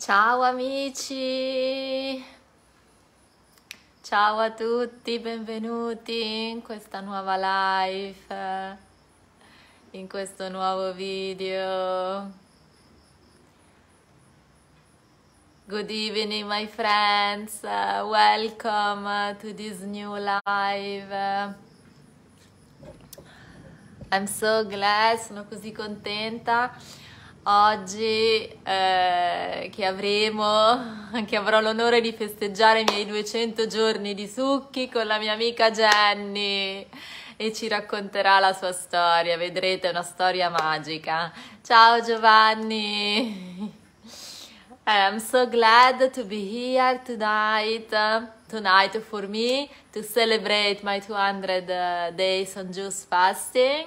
Ciao amici, ciao a tutti, benvenuti in questa nuova live, in questo nuovo video. Good evening, my friends. Welcome to this new live. I'm so glad, sono così contenta oggi che avrò l'onore di festeggiare i miei 200 giorni di succhi con la mia amica Jenny e ci racconterà la sua storia, vedrete, è una storia magica. Ciao Giovanni! I'm so glad to be here tonight for me to celebrate my 200 days on juice fasting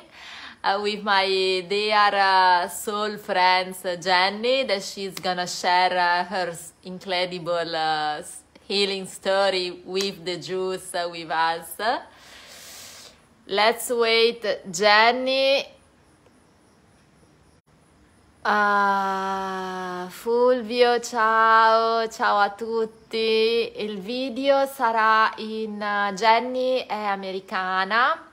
with my dear soul friends Jenny, that she's gonna share her incredible healing story with the juice with us. Let's wait, Jenny. Fulvio, ciao, ciao a tutti. Il video sarà in Jenny è americana,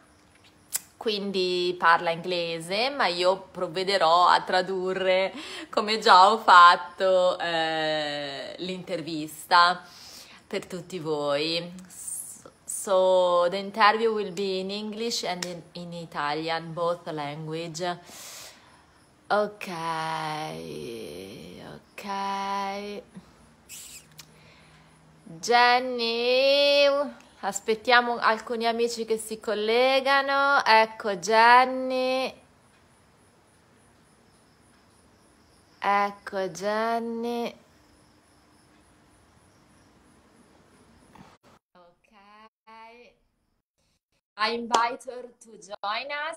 quindi parla inglese, ma io provvederò a tradurre, come già ho fatto, l'intervista per tutti voi. So the interview will be in English and in Italian, both language. Ok, ok. Jenny, aspettiamo alcuni amici che si collegano. Ecco Jenny. Ecco Jenny. Ok. I invite her to join us.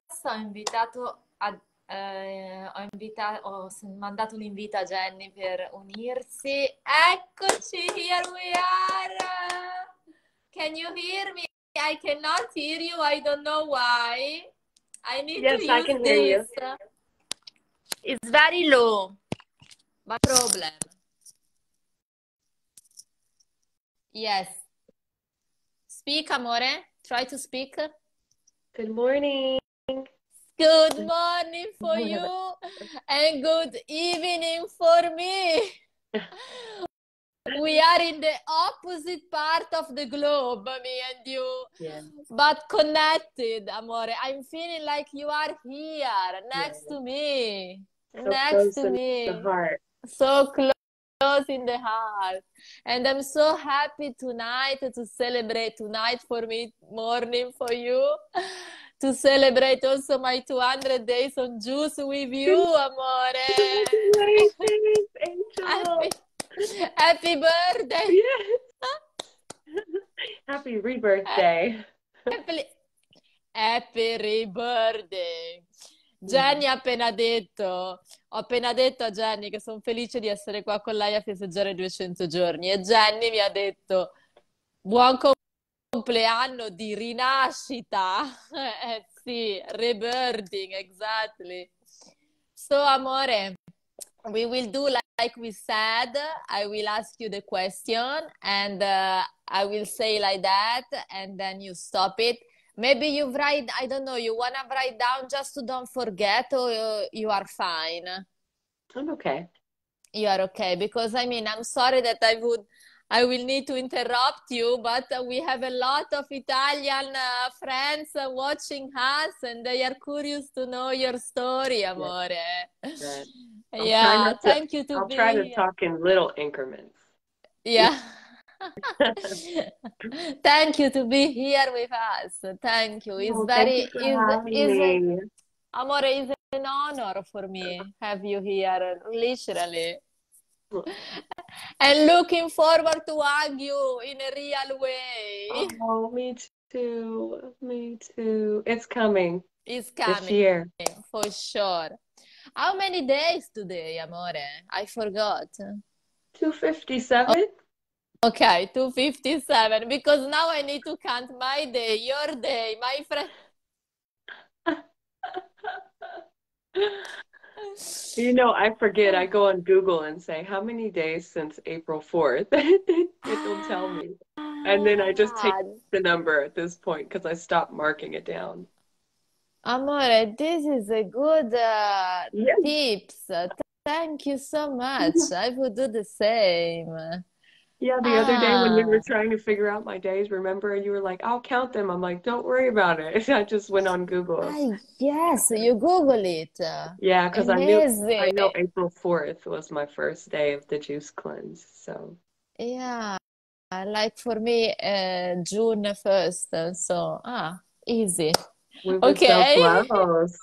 Ho mandato un invito a Jenny per unirsi. Eccoci, here we are. Can you hear me? I cannot hear you. I don't know why. I need to Yes, I use can hear you. this. It's very low. But problem. Yes. Speak, amore. Try to speak. Good morning. Good morning for you and good evening for me. We are in the opposite part of the globe, me and you, but connected, amore. I'm feeling like you are here next to me, So next close to in me, the heart. so close in the heart. And I'm so happy tonight to celebrate tonight for me, morning for you, to celebrate also my 200 days on juice with you, amore. Congratulations, Angel. Happy birthday. Yes. Happy rebirthday. Happy rebirthday. Jenny ha ho appena detto a Jenny che sono felice di essere qua con lei a festeggiare i 200 giorni e Jenny mi ha detto buon compleanno di rinascita. Sì, rebirthing, exactly. So, amore, we will do like we said. I will ask you the question and I will say like that and then you stop it. Maybe you write, I don't know, you wanna write down just to don't forget or you are fine? I'm okay. You are okay because I mean, I'm sorry that I will need to interrupt you, but we have a lot of Italian friends watching us and they are curious to know your story, amore. Good. Yeah, thank you to I'll be try to here. talk in little increments. Yeah. Thank you to be here with us. Thank you. It's Thank you for having me. amore, it's an honor for me have you here, literally. And looking forward to hug you in a real way. Oh, me too. Me too. It's coming. It's This coming year. for sure. How many days today, amore? I forgot. 257? Okay, 257. Because now I need to count my day, your day, my friend. You know, I forget. I go on Google and say, how many days since April 4th? It'll tell me. And then I just take Ah, the number at this point because I stopped marking it down. amore, this is a good Yeah. tips. Thank you so much. I would do the same. Yeah, the other day when we were Ah, trying to figure out my days, remember, you were like, I'll count them. I'm like, don't worry about it. I just went on Google. yes, you Google it. Yeah, because I Amazing. know April 4th was my first day of the juice cleanse. So Yeah, like for me, June 1st. So, easy. we were so Okay. close.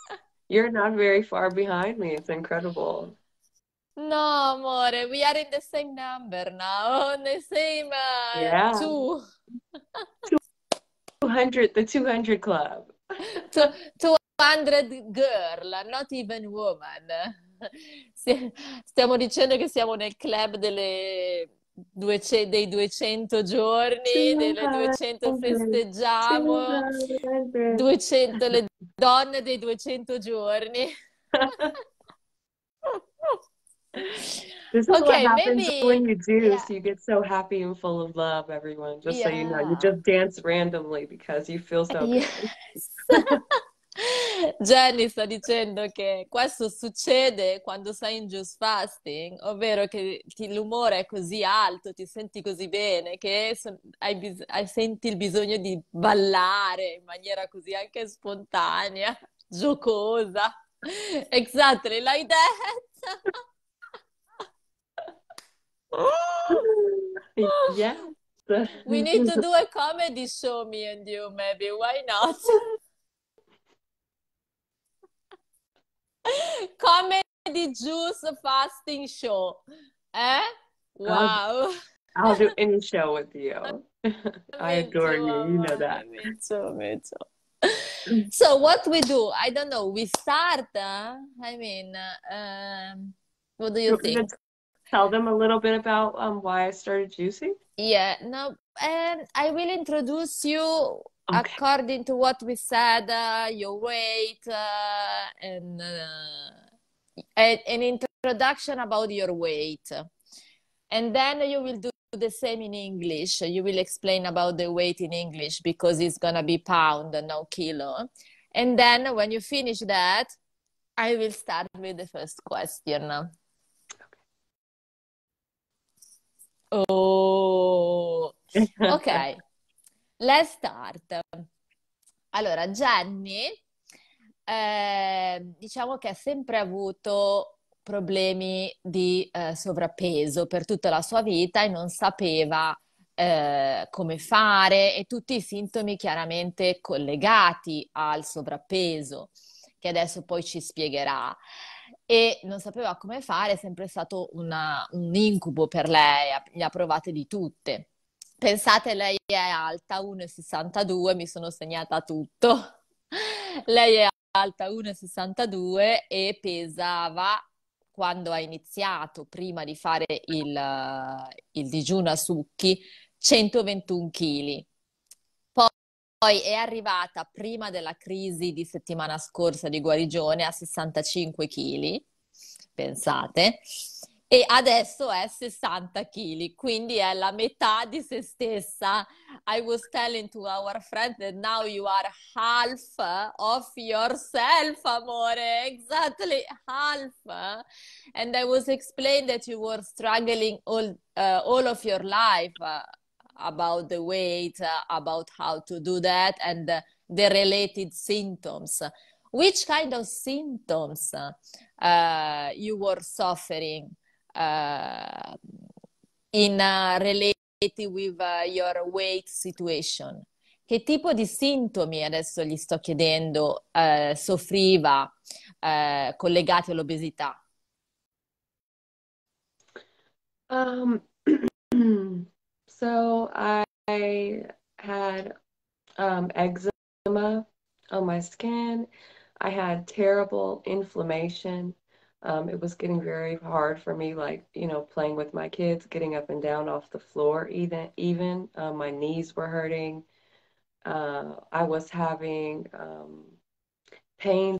You're not very far behind me. It's incredible. No, amore, we are in the same number now, on the same Yeah. two. 200, the 200 Club. Two- 200 girl, not even woman. Stiamo dicendo che siamo nel club dei 200 giorni, delle 200 200, festeggiamo, 200. 200 le donne dei 200 giorni. This is what Okay, happens when maybe, you yeah, juice. You get so happy and full of love, everyone. Just so you know, you yeah. just dance randomly because you feel so good. Yes. Jenny sta dicendo che questo succede quando sei in juice fasting, ovvero che l'umore è così alto, ti senti così bene, che senti il bisogno di ballare in maniera così anche spontanea, giocosa. Exactly like that. Yes. We need to do a comedy show, me and you, maybe. Why not? Comedy juice fasting show. Eh? I'll Wow. I'll do any show with you. I Me adore too, you. You know that. amore. Me too, me too. So what we do, I don't know. We start, I mean, what do you You want me to think? tell them a little bit about why I started juicing? Yeah, no, and I will introduce you Okay. according to what we said, your weight, and an introduction about your weight. And then you will do the same in English. You will explain about the weight in English because it's gonna be pound, no kilo. And then when you finish that, I will start with the first question. Oh, ok. Let's start. Allora, Jenny, diciamo che ha sempre avuto problemi di sovrappeso per tutta la sua vita e non sapeva come fare e tutti i sintomi chiaramente collegati al sovrappeso, che adesso poi ci spiegherà. E non sapeva come fare, è sempre stato un incubo per lei, ne ha provate di tutte. Pensate, lei è alta 1,62, mi sono segnata tutto. Lei è alta 1,62 e pesava, quando ha iniziato, prima di fare il digiuno a succhi, 121 kg. Poi è arrivata prima della crisi di settimana scorsa di guarigione a 65 kg, pensate, e adesso è 60 kg, quindi è la metà di se stessa. I was telling to our friend that now you are half of yourself, amore, exactly half. And I was explaining that you were struggling all of your life. About the weight, about how to do that, and the related symptoms. Which kind of symptoms you were suffering uh, in related with your weight situation? Che tipo di sintomi, adesso gli sto chiedendo, soffriva collegati all'obesità? Um, so I had eczema on my skin. I had terrible inflammation. It was getting very hard for me, like, playing with my kids, getting up and down off the floor, even my knees were hurting. I was having pains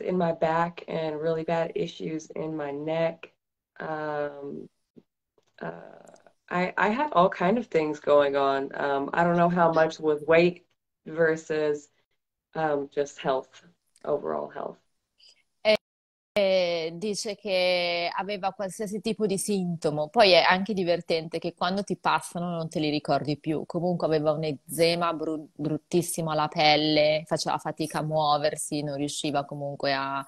in my back and really bad issues in my neck. Um, I had all kind of things going on. I don't know how much was weight versus just health, overall health. Dice che aveva qualsiasi tipo di sintomo. Poi è anche divertente che quando ti passano non te li ricordi più. Comunque aveva un eczema bruttissimo alla pelle, faceva fatica a muoversi, non riusciva comunque a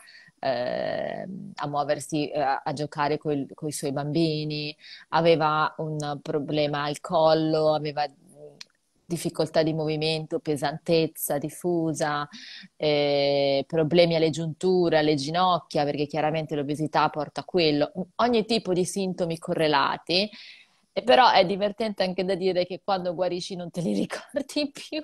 muoversi, a giocare con i suoi bambini, aveva un problema al collo, aveva difficoltà di movimento, pesantezza diffusa, problemi alle giunture, alle ginocchia, perché chiaramente l'obesità porta a quello, ogni tipo di sintomi correlati. E però è divertente anche da dire che quando guarisci non te li ricordi più.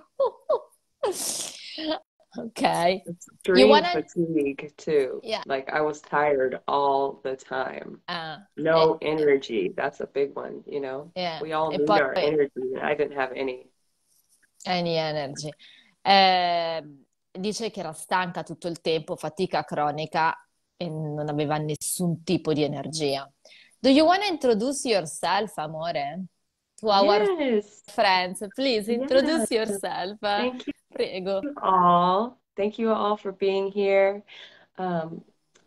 Ok. You Extreme wanna... fatigue too. Yeah. Like I was tired all the time. E, No energy. That's a big one, you know. yeah. We all E need poi our energy, and I didn't have any. Any Energy. Eh, dice che era stanca tutto il tempo, fatica cronica e non aveva nessun tipo di energia. Do you want to introduce yourself, amore? To our Yes. friends, please Yes. introduce yourself. Thank Prego. you all. Thank you all for being here. Um,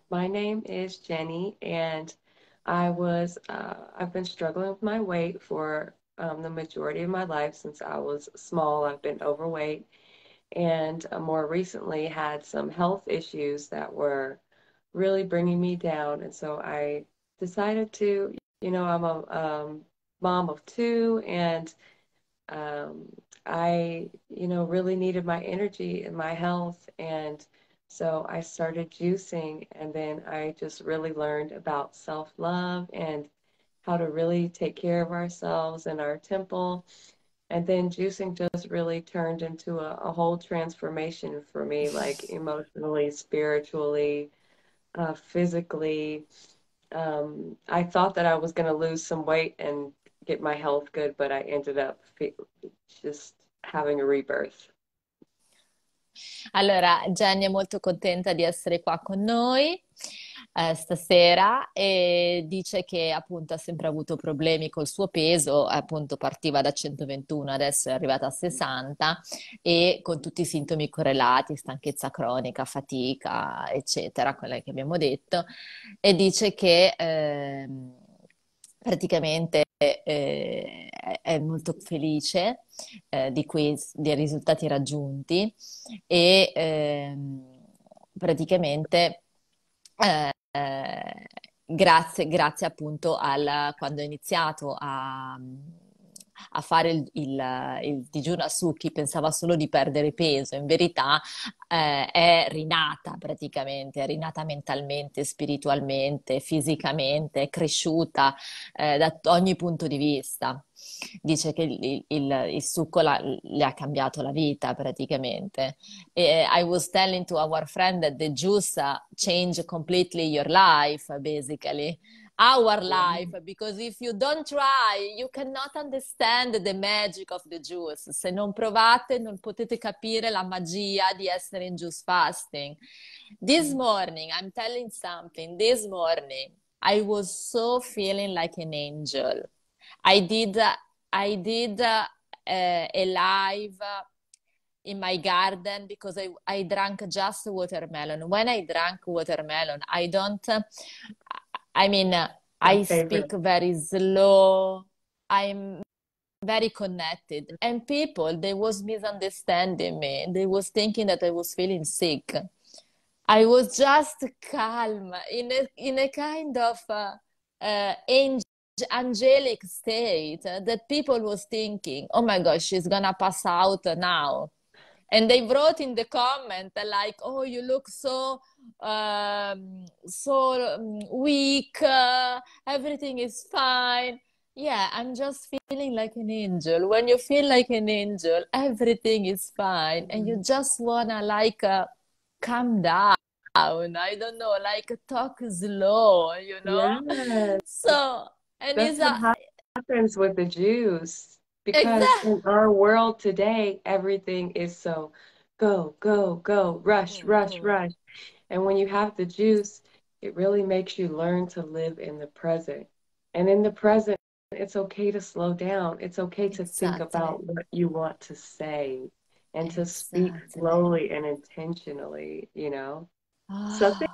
my name is Jenny, and I've been struggling with my weight for the majority of my life since I was small. I've been overweight, and more recently had some health issues that were really bringing me down. And so I decided to, I'm a mom of two, and um, really needed my energy and my health. And so I started juicing, and then I just really learned about self-love and how to really take care of ourselves and our temple. And then juicing just really turned into a whole transformation for me, like emotionally, spiritually, physically. I thought that I was going to lose some weight and get my health good, but I ended up just having a rebirth. Allora, Jenny è molto contenta di essere qua con noi stasera e dice che appunto ha sempre avuto problemi col suo peso, appunto partiva da 121, adesso è arrivata a 60 e con tutti i sintomi correlati, stanchezza cronica, fatica, eccetera, quelle che abbiamo detto, e dice che praticamente è molto felice dei risultati raggiunti e praticamente grazie appunto quando ho iniziato a fare il digiuno a succhi, pensava solo di perdere peso, in verità è rinata praticamente, è rinata mentalmente, spiritualmente, fisicamente, è cresciuta da ogni punto di vista. Dice che il succo le ha cambiato la vita praticamente. I was telling to our friend that the juice changed completely your life, basically. Our life, because if you don't try, you cannot understand the magic of the juice. Se non provate, non potete capire la magia di essere in juice fasting. This morning, I'm telling something, this morning, I was so feeling like an angel. I did, I did a live in my garden because I drank just watermelon. When I drank watermelon, I don't, I mean, My I speak favorite. very slow. I'm very connected. And people, they was misunderstanding me. They was thinking that I was feeling sick. I was just calm in a kind of angelic state that people was thinking, oh my gosh, she's gonna pass out now. And they wrote in the comment like, oh, you look weak, everything is fine. Yeah, I'm just feeling like an angel. When you feel like an angel, everything is fine, and you just wanna like calm down. I don't know, like talk slow, you know? Yes, So, and that's it's what a happens with the juice. Because exact. in our world today, everything is so go, go, go, rush, rush, rush. And when you have the juice, it really makes you learn to live in the present. And in the present, it's okay to slow down. It's okay to think Exactly. about what you want to say and to speak Exactly. slowly and intentionally, you know? Something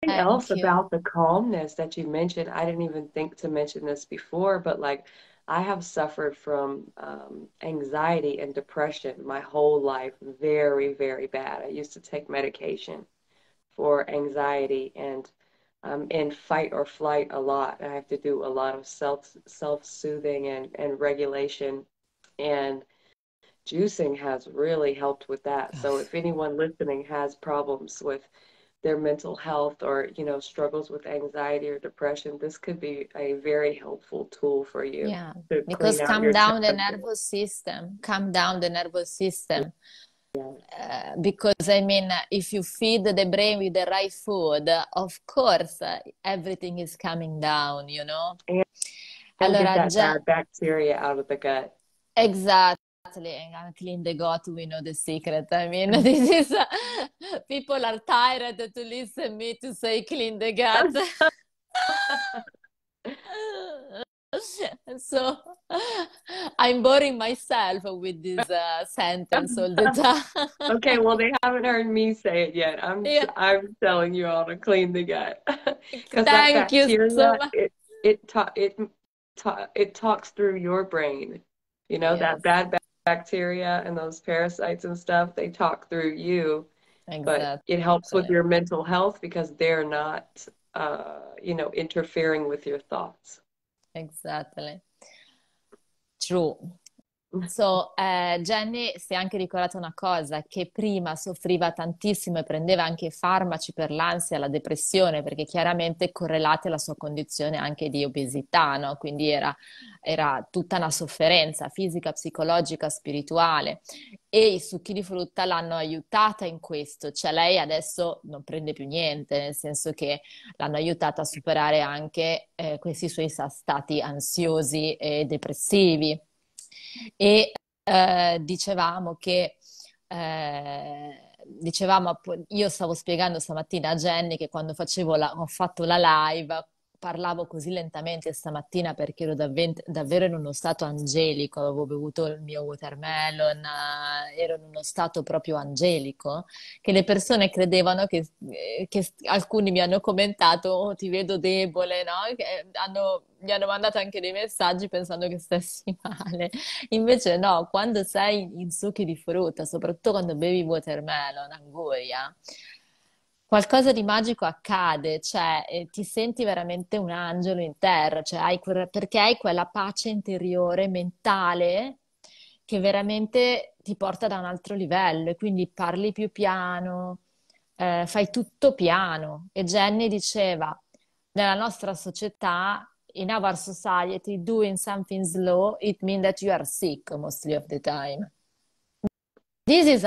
Oh, else thank you. about the calmness that you mentioned, I didn't even think to mention this before, but like I have suffered from anxiety and depression my whole life, very, very bad. I used to take medication for anxiety and in fight or flight a lot. I have to do a lot of self-soothing and regulation. And juicing has really helped with that. So if anyone listening has problems with their mental health or, you know, struggles with anxiety or depression, this could be a very helpful tool for you Yeah, to because clean out calm your down the temple. nervous system, calm down the nervous system. Yeah. Because I mean, if you feed the brain with the right food, of course, everything is coming down, you know? And get Allora, that bad bacteria out of the gut. exactly, and clean the gut, we know the secret. I mean, this is, people are tired to listen me to say clean the gut. So I'm boring myself with this sentence all the time. Okay, well, they haven't heard me say it yet. Yeah, I'm telling you all to clean the gut because that thank you so bacteria much. it talks through your brain. You know, that Yes, bad bacteria and those parasites and stuff, they talk through you, but exactly, it helps with your mental health because they're not you know, interfering with your thoughts. exactly. True. So, Jenny si è anche ricordata una cosa, che prima soffriva tantissimo e prendeva anche farmaci per l'ansia e la depressione, perché chiaramente correlate alla sua condizione anche di obesità, no? Quindi era tutta una sofferenza fisica, psicologica, spirituale. E i succhi di frutta l'hanno aiutata in questo, cioè lei adesso non prende più niente, nel senso che l'hanno aiutata a superare anche questi suoi stati ansiosi e depressivi. E io stavo spiegando stamattina a Jenny che quando ho fatto la live parlavo così lentamente stamattina perché ero davvero in uno stato angelico, avevo bevuto il mio watermelon, ero in uno stato proprio angelico, che le persone credevano che alcuni mi hanno commentato, oh, ti vedo debole, no? Mi hanno mandato anche dei messaggi pensando che stessi male. Invece no, quando sei in succhi di frutta, soprattutto quando bevi watermelon, anguria, qualcosa di magico accade, cioè ti senti veramente un angelo in terra, cioè perché hai quella pace interiore, mentale, che veramente ti porta da un altro livello e quindi parli più piano, fai tutto piano. E Jenny diceva, nella nostra società, in our society, doing something slow, it means that you are sick mostly of the time. This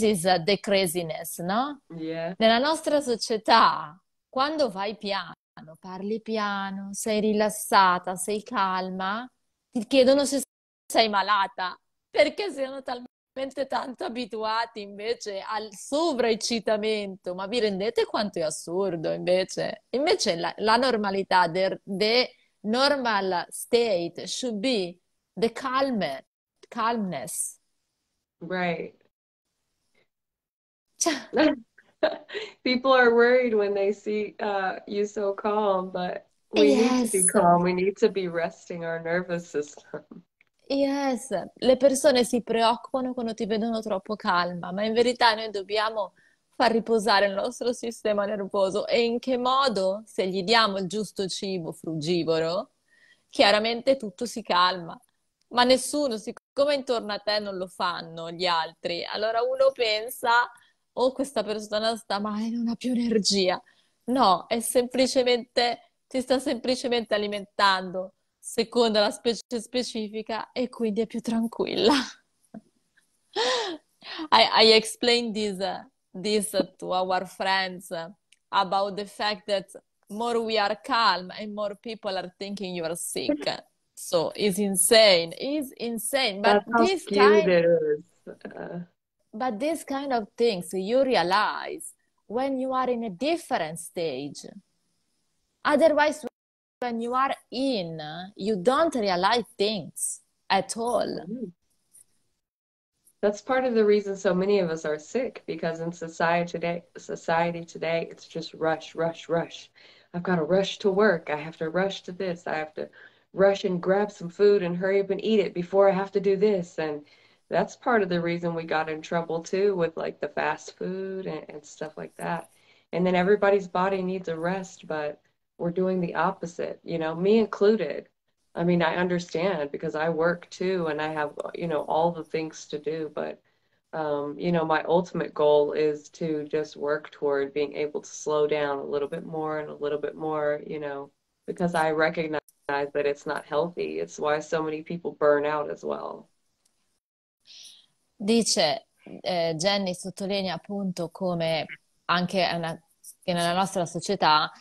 is the craziness, no? Yeah. Nella nostra società, quando vai piano, parli piano, sei rilassata, sei calma, ti chiedono se sei malata, perché siamo talmente tanto abituati invece al sovraeccitamento. Ma vi rendete quanto è assurdo invece? Invece la normalità, the normal state should be the calmness. Right. Cioè, People are worried when they see you so calm, but we need to be yes. calm. We need to be resting our nervous system. Yes, le persone si preoccupano quando ti vedono troppo calma, ma in verità noi dobbiamo far riposare il nostro sistema nervoso. E in che modo? Se gli diamo il giusto cibo frugivoro, chiaramente tutto si calma. Ma nessuno, siccome intorno a te non lo fanno gli altri, allora uno pensa, oh, questa persona sta male, non ha più energia. No, è semplicemente, ti sta semplicemente alimentando secondo la specie specifica e quindi è più tranquilla. I explained this to our friends about the fact that more we are calm and more people are thinking you are sick. So it's insane. It's insane. That's how skewed it is. But these kind of things you realize when you are in a different stage. Otherwise, when you are in, you don't realize things at all. Mhm. That's part of the reason so many of us are sick, because in society today, it's just rush, rush, rush. I've got to rush to work. I have to rush to this. I have to rush and grab some food and hurry up and eat it before I have to do this. And that's part of the reason we got in trouble too with like the fast food and stuff like that. And then everybody's body needs a rest, but we're doing the opposite, me included. I mean, I understand because I work too and I have, all the things to do, but my ultimate goal is to just work toward being able to slow down a little bit more and a little bit more, because I recognize that it's not healthy. It's why so many people burn out as well. Dice, Jenny sottolinea appunto come anche che nella nostra società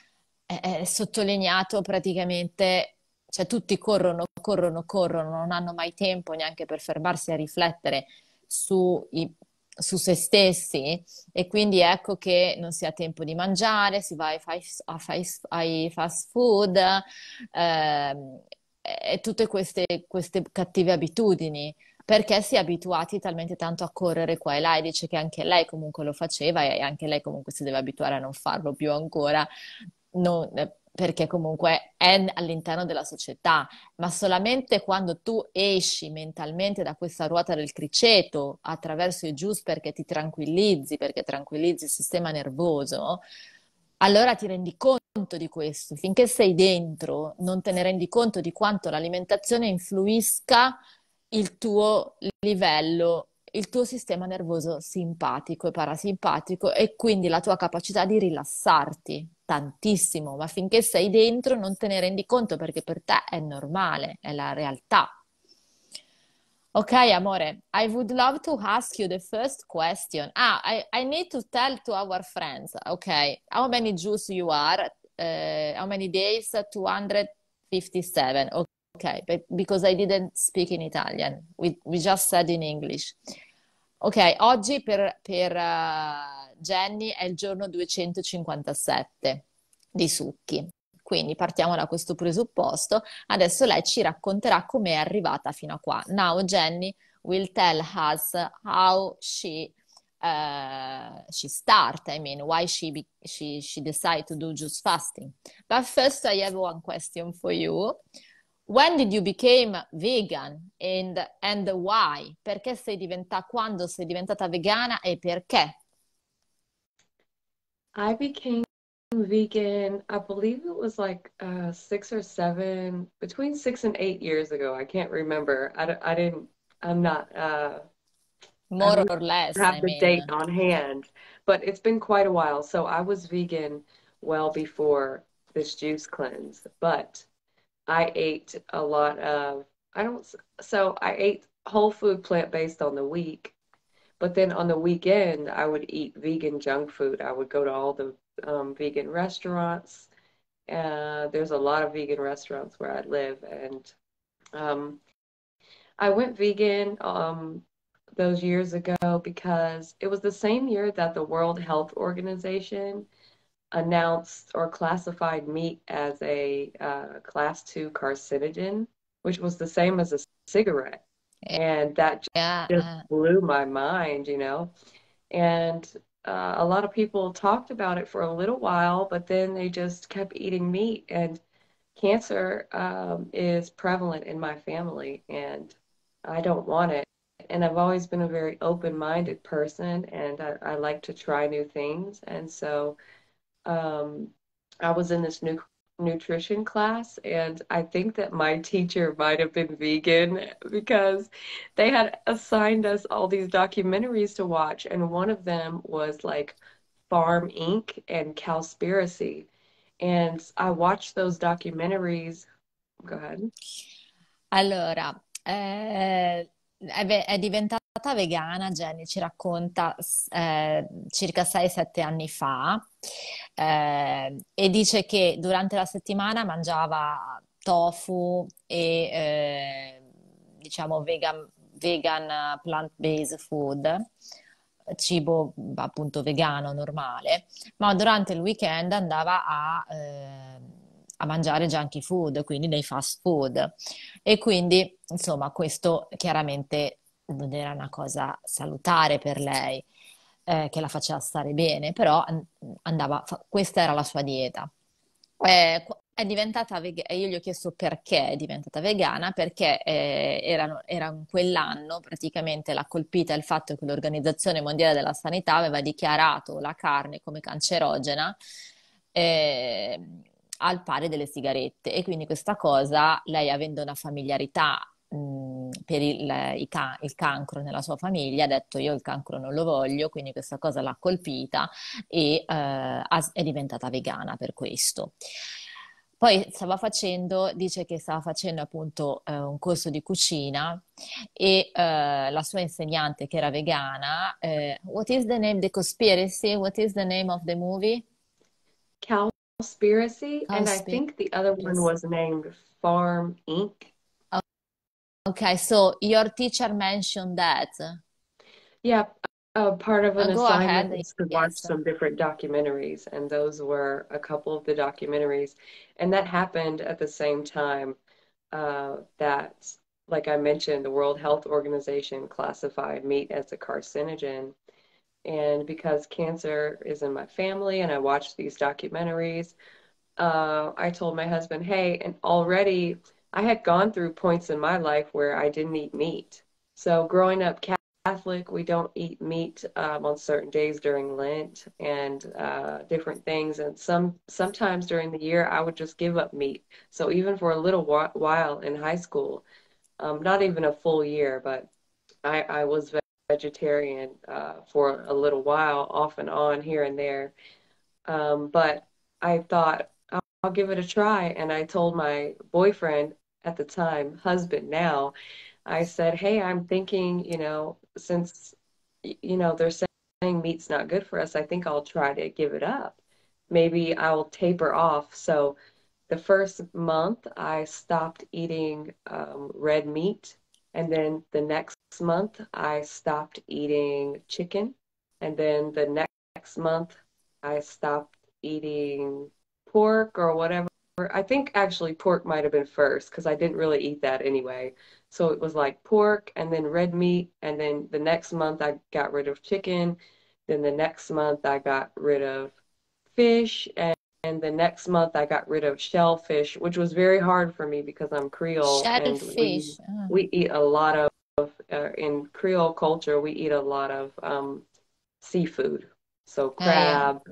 è sottolineato praticamente, cioè tutti corrono, corrono, corrono, non hanno mai tempo neanche per fermarsi a riflettere su se stessi e quindi ecco che non si ha tempo di mangiare, si va ai fast food e tutte queste cattive abitudini perché si è abituati talmente tanto a correre qua e là e dice che anche lei comunque lo faceva e anche lei comunque si deve abituare a non farlo più ancora, perché comunque è all'interno della società, ma solamente quando tu esci mentalmente da questa ruota del criceto attraverso i juice perché tranquillizzi il sistema nervoso, allora ti rendi conto di questo. Finché sei dentro, non te ne rendi conto di quanto l'alimentazione influisca il tuo livello, il tuo sistema nervoso simpatico e parasimpatico e quindi la tua capacità di rilassarti tantissimo, ma finché sei dentro non te ne rendi conto perché per te è normale, è la realtà. Ok, amore, I would love to ask you the first question. I need to tell to our friends, okay, how many Jews you are, how many days? 257. Okay, because I didn't speak in Italian. We just said in English. Ok, oggi per Jenny è il giorno 257 di succhi. Quindi partiamo da questo presupposto. Adesso lei ci racconterà come è arrivata fino a qua. Now Jenny will tell us how she start. I mean, why she decided to do just fasting. But first, I have one question for you. When did you become vegan and why? Quando sei diventata vegana e perché? I became vegan, I believe it was like 6 or 7, between 6 and 8 years ago. I can't remember. I didn't, I'm not, I More don't or less, have I the mean. date on hand, but it's been quite a while. So I was vegan well before this juice cleanse, but I ate a lot of, I don't, so I ate whole food plant-based on the week, but then on the weekend I would eat vegan junk food. I would go to all the vegan restaurants. There's a lot of vegan restaurants where I live, and um, I went vegan those years ago because it was the same year that the World Health Organization announced or classified meat as a class 2 carcinogen, which was the same as a cigarette. And that just Yeah. blew my mind. And a lot of people talked about it for a little while, but then they just kept eating meat. And cancer is prevalent in my family, and I don't want it. And I've always been a very open-minded person, and I like to try new things. And so um, I was in this new nutrition class, and I think that my teacher might have been vegan because they had assigned us all these documentaries to watch, and one of them was like Farm Inc. and Cowspiracy. And I watched those documentaries. Go ahead. Allora, è diventata vegana, Jenny ci racconta circa 6-7 anni fa e dice che durante la settimana mangiava tofu e diciamo vegan plant-based food cibo appunto vegano, normale, ma durante il weekend andava a mangiare junky food, quindi dei fast food. E quindi, insomma, questo chiaramente non era una cosa salutare per lei, che la faceva stare bene, però andava, questa era la sua dieta. È diventata vegana, io gli ho chiesto perché è diventata vegana, perché era in quell'anno praticamente l'ha colpita il fatto che l'Organizzazione Mondiale della Sanità aveva dichiarato la carne come cancerogena, eh, al pari delle sigarette, e quindi questa cosa, lei avendo una familiarità per il cancro nella sua famiglia, ha detto io il cancro non lo voglio, quindi questa cosa l'ha colpita e è diventata vegana per questo. Poi dice che stava facendo appunto un corso di cucina e la sua insegnante che era vegana, what is the name, the conspiracy? What is the name of the movie? Cowspiracy, and I Conspiracy. think the other one was named Farm Inc. Okay, so your teacher mentioned that. Yeah, part of an Go assignment ahead. was to watch Yes. some different documentaries, and those were a couple of the documentaries. And that happened at the same time that, like I mentioned, the World Health Organization classified meat as a carcinogen. And because cancer is in my family and I watched these documentaries, I told my husband, hey, and already I had gone through points in my life where I didn't eat meat. So growing up Catholic, we don't eat meat on certain days during Lent and different things. And sometimes during the year, I would just give up meat. So even for a little while in high school, not even a full year, but I was vegetarian for a little while, off and on here and there. But I thought I'll give it a try. And I told my boyfriend at the time, husband now, I said, hey, I'm thinking, since, they're saying meat's not good for us, I think I'll try to give it up. Maybe I'll taper off. So the first month I stopped eating red meat. And then the next month I stopped eating chicken. And then the next month I stopped eating pork or whatever. I think actually pork might have been first because I didn't really eat that anyway. So it was like pork and then red meat. And then the next month I got rid of chicken. Then the next month I got rid of fish. And the next month I got rid of shellfish, which was very hard for me because I'm Creole and we Shellfish. Ah. we eat a lot of in Creole culture we eat a lot of seafood. So Yeah. crab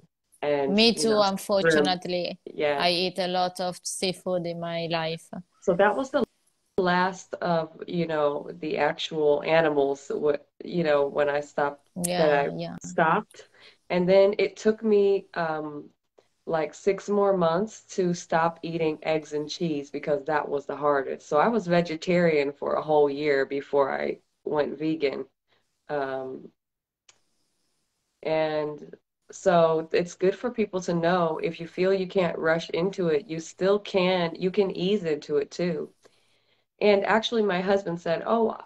and Me too, shrimp. unfortunately. Yeah. I eat a lot of seafood in my life. So that was the last of, the actual animals, when I stopped, that Yeah, I yeah. stopped. And then it took me like 6 more months to stop eating eggs and cheese because that was the hardest. So I was vegetarian for a whole year before I went vegan. Um, and so it's good for people to know if you feel you can't rush into it, you can ease into it too. And actually, my husband said, oh,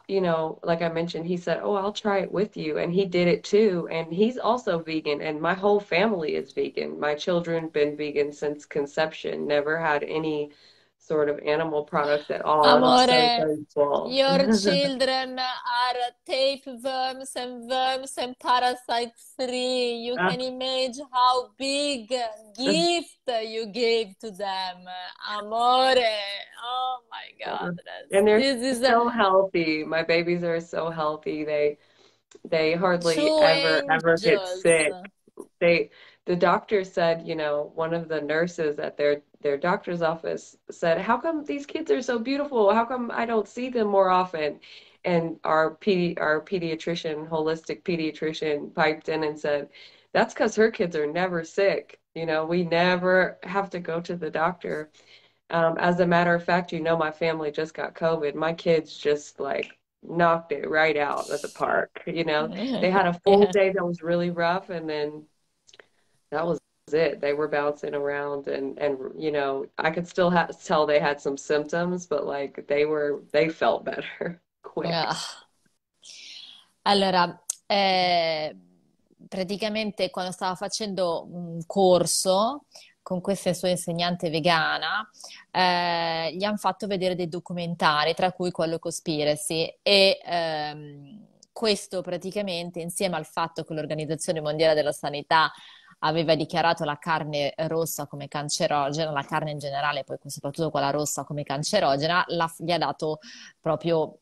like I mentioned, he said, oh, I'll try it with you. And he did it too. And he's also vegan. And my whole family is vegan. My children been vegan since conception, never had any sort of animal products at all. And I'm so Amore, thankful. your children are tapeworms and worms and parasite free. You can imagine how big gift you gave to them. Amore. Oh my goodness. And they're This is so healthy. My babies are so healthy. They hardly two ever get angels. sick. They the doctor said, one of the nurses at their doctor's office said, "How come these kids are so beautiful? How come I don't see them more often?" And our pediatrician, holistic pediatrician, piped in and said, "That's because her kids are never sick. We never have to go to the doctor." As a matter of fact, my family just got COVID. My kids just like knocked it right out at the park. They had a full Yeah. day that was really rough, and then that was it. They were bouncing around, and I could still tell they had some symptoms, but like they felt better quick. Ah. Allora, praticamente quando stava facendo un corso con questa sua insegnante vegana, gli hanno fatto vedere dei documentari, tra cui quello Conspiracy, e questo praticamente, insieme al fatto che l'Organizzazione Mondiale della Sanità aveva dichiarato la carne rossa come cancerogena, la carne in generale, poi soprattutto quella rossa come cancerogena, gli ha dato proprio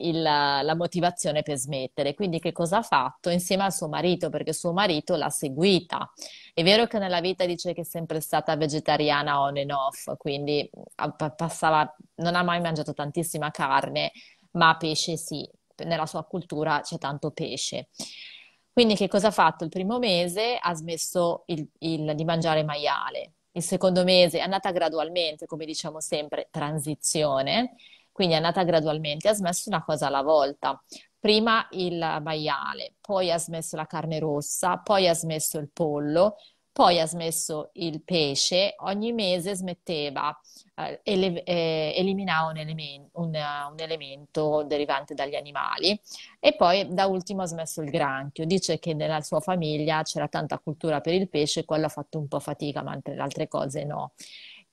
la motivazione per smettere. Quindi che cosa ha fatto? Insieme al suo marito, perché suo marito l'ha seguita. È vero che nella vita dice che è sempre stata vegetariana on and off, quindi passava, non ha mai mangiato tantissima carne, ma pesce sì, nella sua cultura c'è tanto pesce. Quindi che cosa ha fatto? Il primo mese ha smesso di mangiare maiale. Il secondo mese è andata gradualmente, come diciamo sempre, transizione, quindi è andata gradualmente, ha smesso una cosa alla volta. Prima il maiale, poi ha smesso la carne rossa, poi ha smesso il pollo, poi ha smesso il pesce, ogni mese smetteva, eliminava un elemento derivante dagli animali e poi da ultimo ha smesso il granchio. Dice che nella sua famiglia c'era tanta cultura per il pesce, quello ha fatto un po' fatica, ma le altre cose no.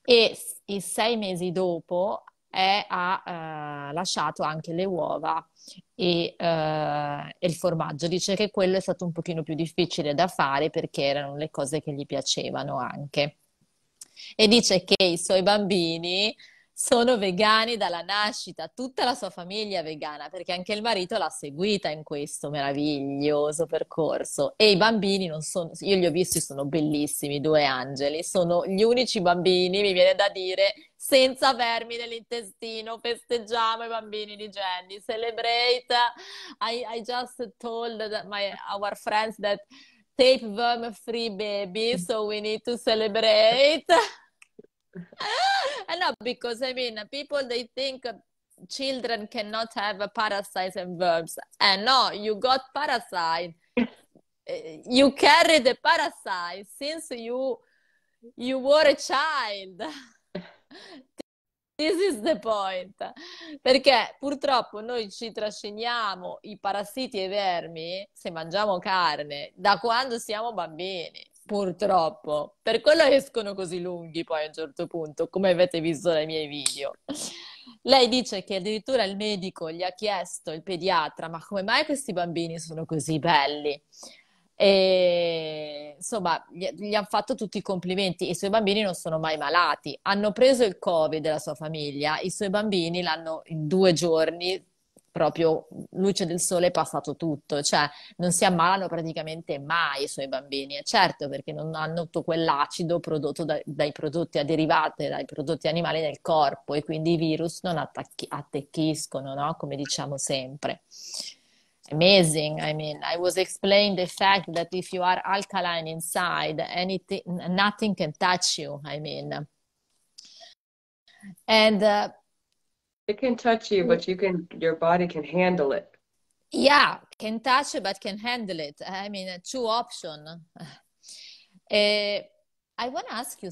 E i 6 mesi dopo ha lasciato anche le uova e il formaggio. Dice che quello è stato un pochino più difficile da fare perché erano le cose che gli piacevano anche. E dice che i suoi bambini sono vegani dalla nascita, tutta la sua famiglia è vegana, perché anche il marito l'ha seguita in questo meraviglioso percorso. E i bambini non sono, io li ho visti, sono bellissimi, due angeli, sono gli unici bambini, mi viene da dire, senza vermi nell'intestino. Festeggiamo i bambini di Jenny, celebrate. I just told our friends that tape worm free baby, so we need to celebrate. No, because I mean, people they think children cannot have parasites and worms. And no, you got parasite. You carry the parasite since you were a child. This is the point. Perché purtroppo noi ci trasciniamo i parassiti e i vermi se mangiamo carne da quando siamo bambini. Purtroppo. Per quello escono così lunghi poi a un certo punto, come avete visto nei miei video. Lei dice che addirittura il medico gli ha chiesto, il pediatra, ma come mai questi bambini sono così belli? E insomma, gli hanno fatto tutti i complimenti. I suoi bambini non sono mai malati. Hanno preso il Covid della sua famiglia. I suoi bambini l'hanno in 2 giorni, proprio luce del sole, è passato tutto. Cioè, non si ammalano praticamente mai i suoi bambini. E certo, perché non hanno tutto quell'acido prodotto dai prodotti derivati dai prodotti animali nel corpo e quindi i virus non attecchiscono, no? Come diciamo sempre. Amazing. I mean, I was explaining the fact that if you are alkaline inside, anything, nothing can touch you. I mean, and It can touch you, but your body can handle it. yeah, can touch it but can handle it. I mean, two option. I want to ask you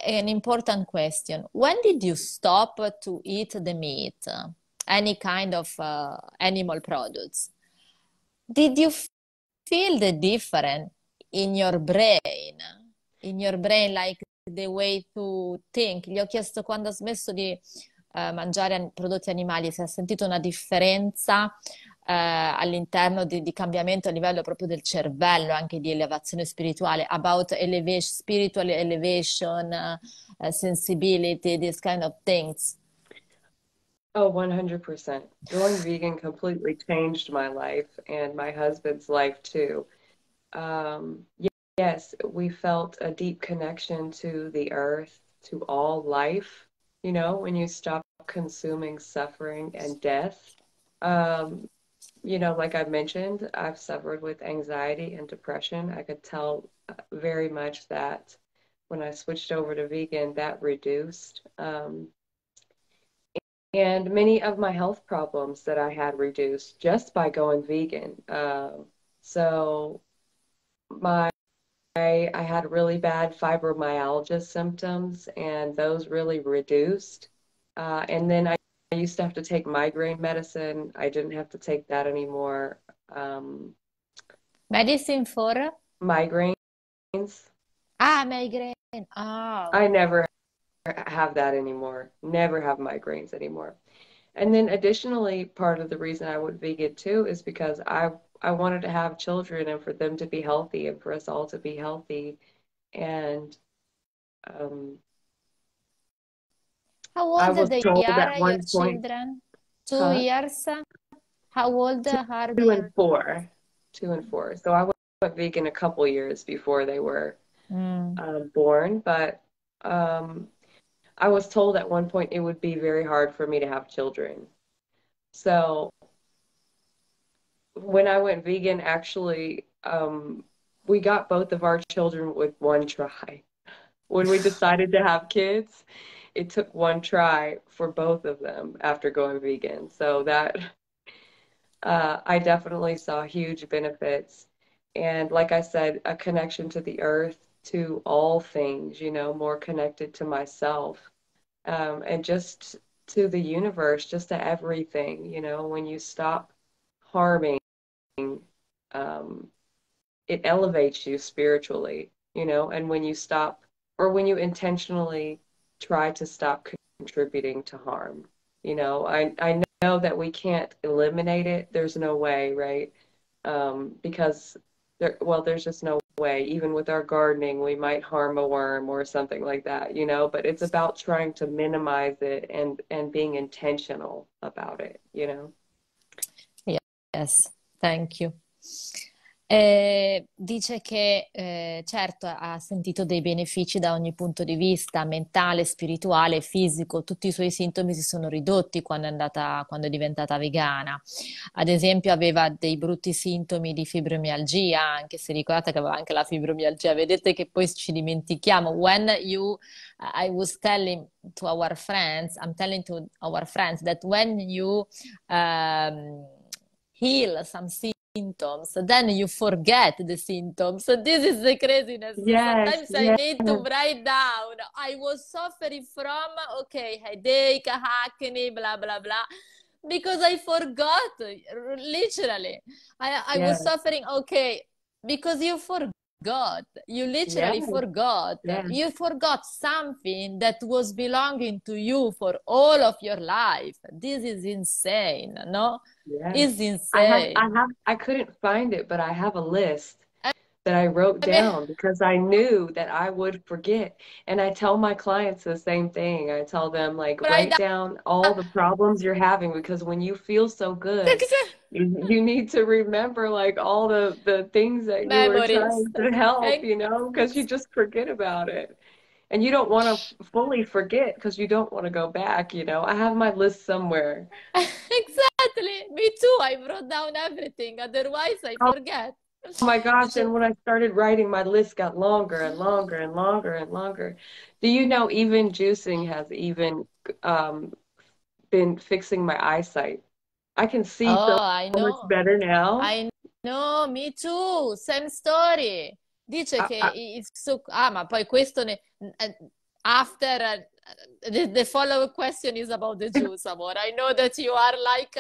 an important question. When did you stop to eat the meat, any kind of animal products? Did you feel the difference in your brain? In your brain, like the way to think? Gli ho chiesto quando ha smesso di mangiare prodotti animali, se ha sentito una differenza all'interno di cambiamento a livello proprio del cervello, anche di elevazione spirituale, about elevation, spiritual elevation, sensibility, these kind of things. Oh, 100%. Going vegan completely changed my life and my husband's life too. Yes, we felt a deep connection to the earth, to all life, when you stop consuming suffering and death. Um, like I mentioned, I've suffered with anxiety and depression. I could tell very much that when I switched over to vegan, that reduced. And many of my health problems that I had reduced just by going vegan. So my I had really bad fibromyalgia symptoms, and those really reduced. And then I used to have to take migraine medicine. I didn't have to take that anymore. Um, Medicine for? migraines. Ah, migraine. Ah, I never have that anymore. Never have migraines anymore. And then additionally, part of the reason I went vegan too is because I wanted to have children and for them to be healthy and for us all to be healthy. And um, how I old was they told at are, your one point, children? Two huh? years? How old Two, are two they? and four, 2 and 4. So I went vegan a couple years before they were Mm. born, but um, I was told at one point it would be very hard for me to have children. So when I went vegan, actually, we got both of our children with one try. When we decided to have kids, it took one try for both of them after going vegan. So that I definitely saw huge benefits. And like I said, a connection to the earth, to all things, more connected to myself, and just to the universe, just to everything, when you stop harming, um, it elevates you spiritually, and when you stop or when you intentionally try to stop contributing to harm, I know that we can't eliminate it. There's no way, right? Because there's just no way. Even with our gardening, we might harm a worm or something like that, but it's about trying to minimize it and being intentional about it. Yes, thank you. Dice che certo ha sentito dei benefici da ogni punto di vista, mentale, spirituale, fisico, tutti i suoi sintomi si sono ridotti quando è diventata vegana. Ad esempio aveva dei brutti sintomi di fibromialgia, anche se ricordate che aveva anche la fibromialgia, vedete che poi ci dimentichiamo. I was telling to our friends, I'm telling to our friends that when you um, heal some symptoms, then you forget the symptoms. So this is the craziness. So Yes, sometimes I yes, need to write down. I was suffering from, okay, headache, acne, blah, blah, blah. Because I forgot, literally. I was yes, suffering, okay, because you forgot. You yes, literally forgot. yes, You forgot something that was belonging to you for all of your life. This is insane, no? yes. It's insane. I couldn't find it, but I have a list that I wrote I mean, down because I knew that I would forget. And I tell my clients the same thing. I tell them, like, write write down down all the problems you're having because when you feel so good, you need to remember like all the things that you were memories. trying to help, Ex- because you just forget about it. And you don't want to fully forget because you don't want to go back. I have my list somewhere. Exactly. Me too. I wrote down everything. Otherwise, I Oh forget. my gosh, Dice, and when I started writing, my list got longer and longer and longer and longer. Do you know even juicing has even um, been fixing my eyesight? I can see so oh, I much know. better now. I know, me too. Same story. Dice che I, ma poi questo after the follow-up question is about the juice, amore. I know that you are like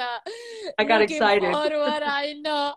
I got looking excited. forward, I know.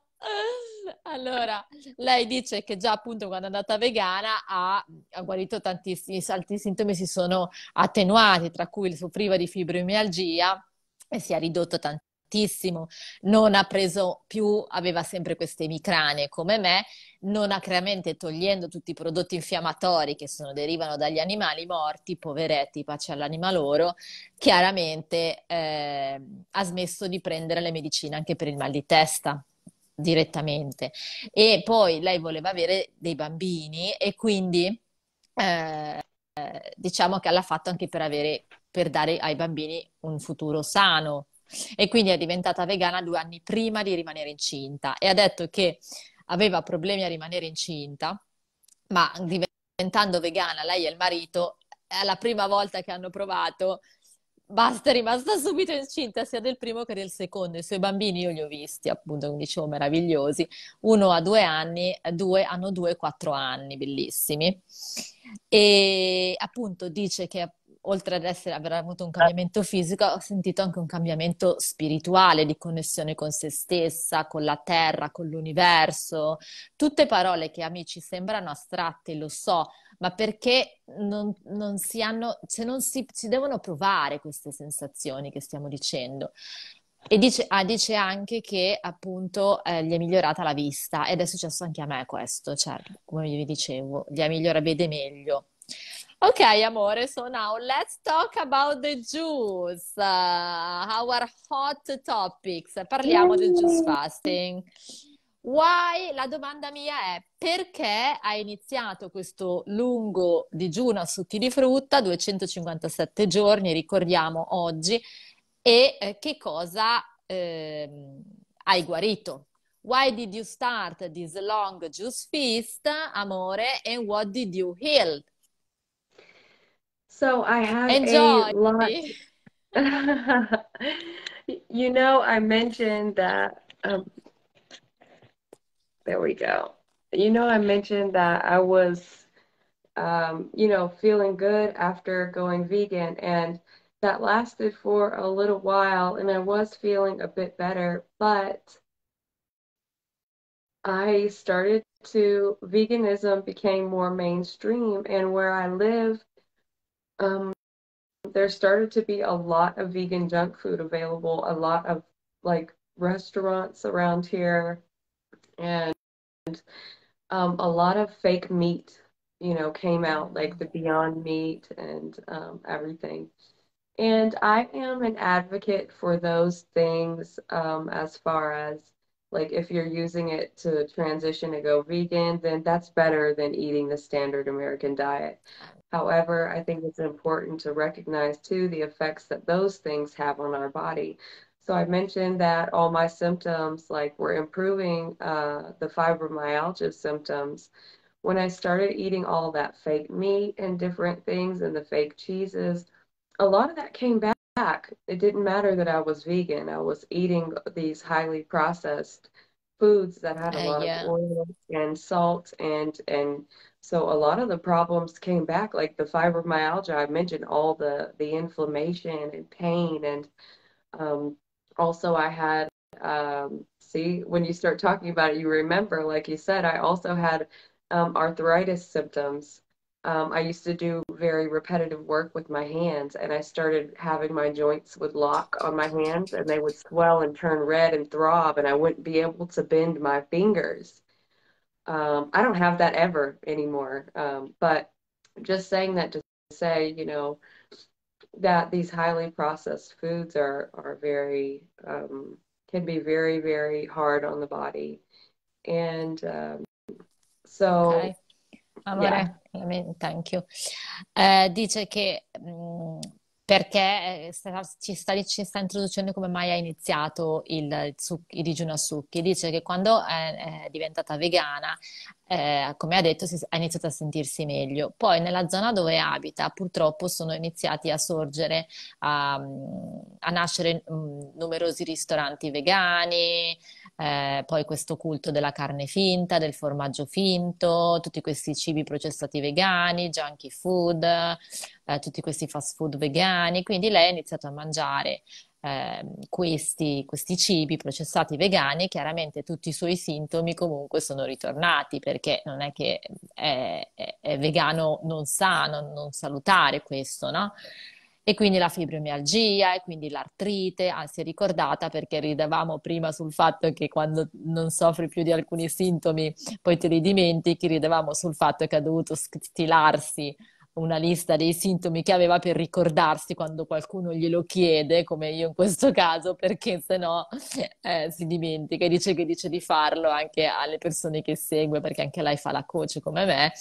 Allora, lei dice che già appunto quando è andata vegana ha guarito tantissimi, altri sintomi si sono attenuati, tra cui soffriva di fibromialgia e si è ridotto tantissimo. Non ha preso più, aveva sempre queste emicranie come me, non ha chiaramente togliendo tutti i prodotti infiammatori che derivano dagli animali morti, poveretti, pace all'anima loro, chiaramente ha smesso di prendere le medicine anche per il mal di testa direttamente. E poi lei voleva avere dei bambini e quindi eh, diciamo che l'ha fatto anche per dare ai bambini un futuro sano. E quindi è diventata vegana 2 anni prima di rimanere incinta e ha detto che aveva problemi a rimanere incinta, ma diventando vegana lei e il marito, è la prima volta che hanno provato, basta, è rimasta subito incinta sia del primo che del secondo. I suoi bambini io li ho visti, appunto, come dicevo, meravigliosi. Uno ha 2 anni, due hanno 2 e 4 anni, bellissimi. E appunto dice che oltre ad essere, aver avuto un cambiamento fisico, ho sentito anche un cambiamento spirituale, di connessione con se stessa, con la terra, con l'universo. Tutte parole che amici sembrano astratte, lo so, ma perché non si hanno, se non si devono provare queste sensazioni che stiamo dicendo. E dice anche che appunto gli è migliorata la vista ed è successo anche a me questo, cioè come vi dicevo, gli è migliorata, vede meglio. Ok, amore, so now let's talk about the juice, our hot topics. Parliamo del juice Yay! fasting. Why? La domanda mia è perché hai iniziato questo lungo digiuno a succhi di frutta, 257 giorni, ricordiamo oggi, e che cosa hai guarito? Why did you start this long juice feast, amore, and what did you heal? So I had a Enjoy! lot. I mentioned that, there we go. I mentioned that I was, feeling good after going vegan, and that lasted for a little while, and I was feeling a bit better, but veganism became more mainstream, and where I live, um, there started to be a lot of vegan junk food available, a lot of like restaurants around here, and a lot of fake meat, came out, like the Beyond Meat and everything. And I am an advocate for those things, as far as like if you're using it to transition to go vegan, then that's better than eating the standard American diet. However, I think it's important to recognize too the effects that those things have on our body. So I mentioned that all my symptoms like were improving, the fibromyalgia symptoms when I started eating all that fake meat and different things and the fake cheeses. A lot of that came back. It didn't matter that I was vegan. I was eating these highly processed foods that had a lot of Yeah. oil and salt, and so a lot of the problems came back, like the fibromyalgia. I mentioned all the inflammation and pain, and um, also I had, see, when you start talking about it, you remember, like you said, I also had arthritis symptoms. I used to do very repetitive work with my hands, and I started having my joints would lock on my hands, and they would swell and turn red and throb, and I wouldn't be able to bend my fingers. I don't have that ever anymore. But just saying that to say, that these highly processed foods are very, can be very, very hard on the body. And Ok, so, yeah. amore, thank you. Dice che perché ci sta introducendo come mai ha iniziato il digiuno a succhi. Dice che quando è diventata vegana, come ha detto, ha iniziato a sentirsi meglio. Poi nella zona dove abita, purtroppo sono iniziati a sorgere, a nascere numerosi ristoranti vegani, poi questo culto della carne finta, del formaggio finto, tutti questi cibi processati vegani, junky food, tutti questi fast food vegani. Quindi lei ha iniziato a mangiare questi cibi processati vegani e chiaramente tutti i suoi sintomi comunque sono ritornati perché non è che è vegano non sano, non salutare questo, no? E quindi la fibromialgia e quindi l'artrite, si è ricordata perché ridevamo prima sul fatto che quando non soffri più di alcuni sintomi poi te li dimentichi, ridevamo sul fatto che ha dovuto stilarsi una lista dei sintomi che aveva per ricordarsi quando qualcuno glielo chiede, come io in questo caso, perché sennò si dimentica e dice che dice di farlo anche alle persone che segue, perché anche lei fa la coach come me,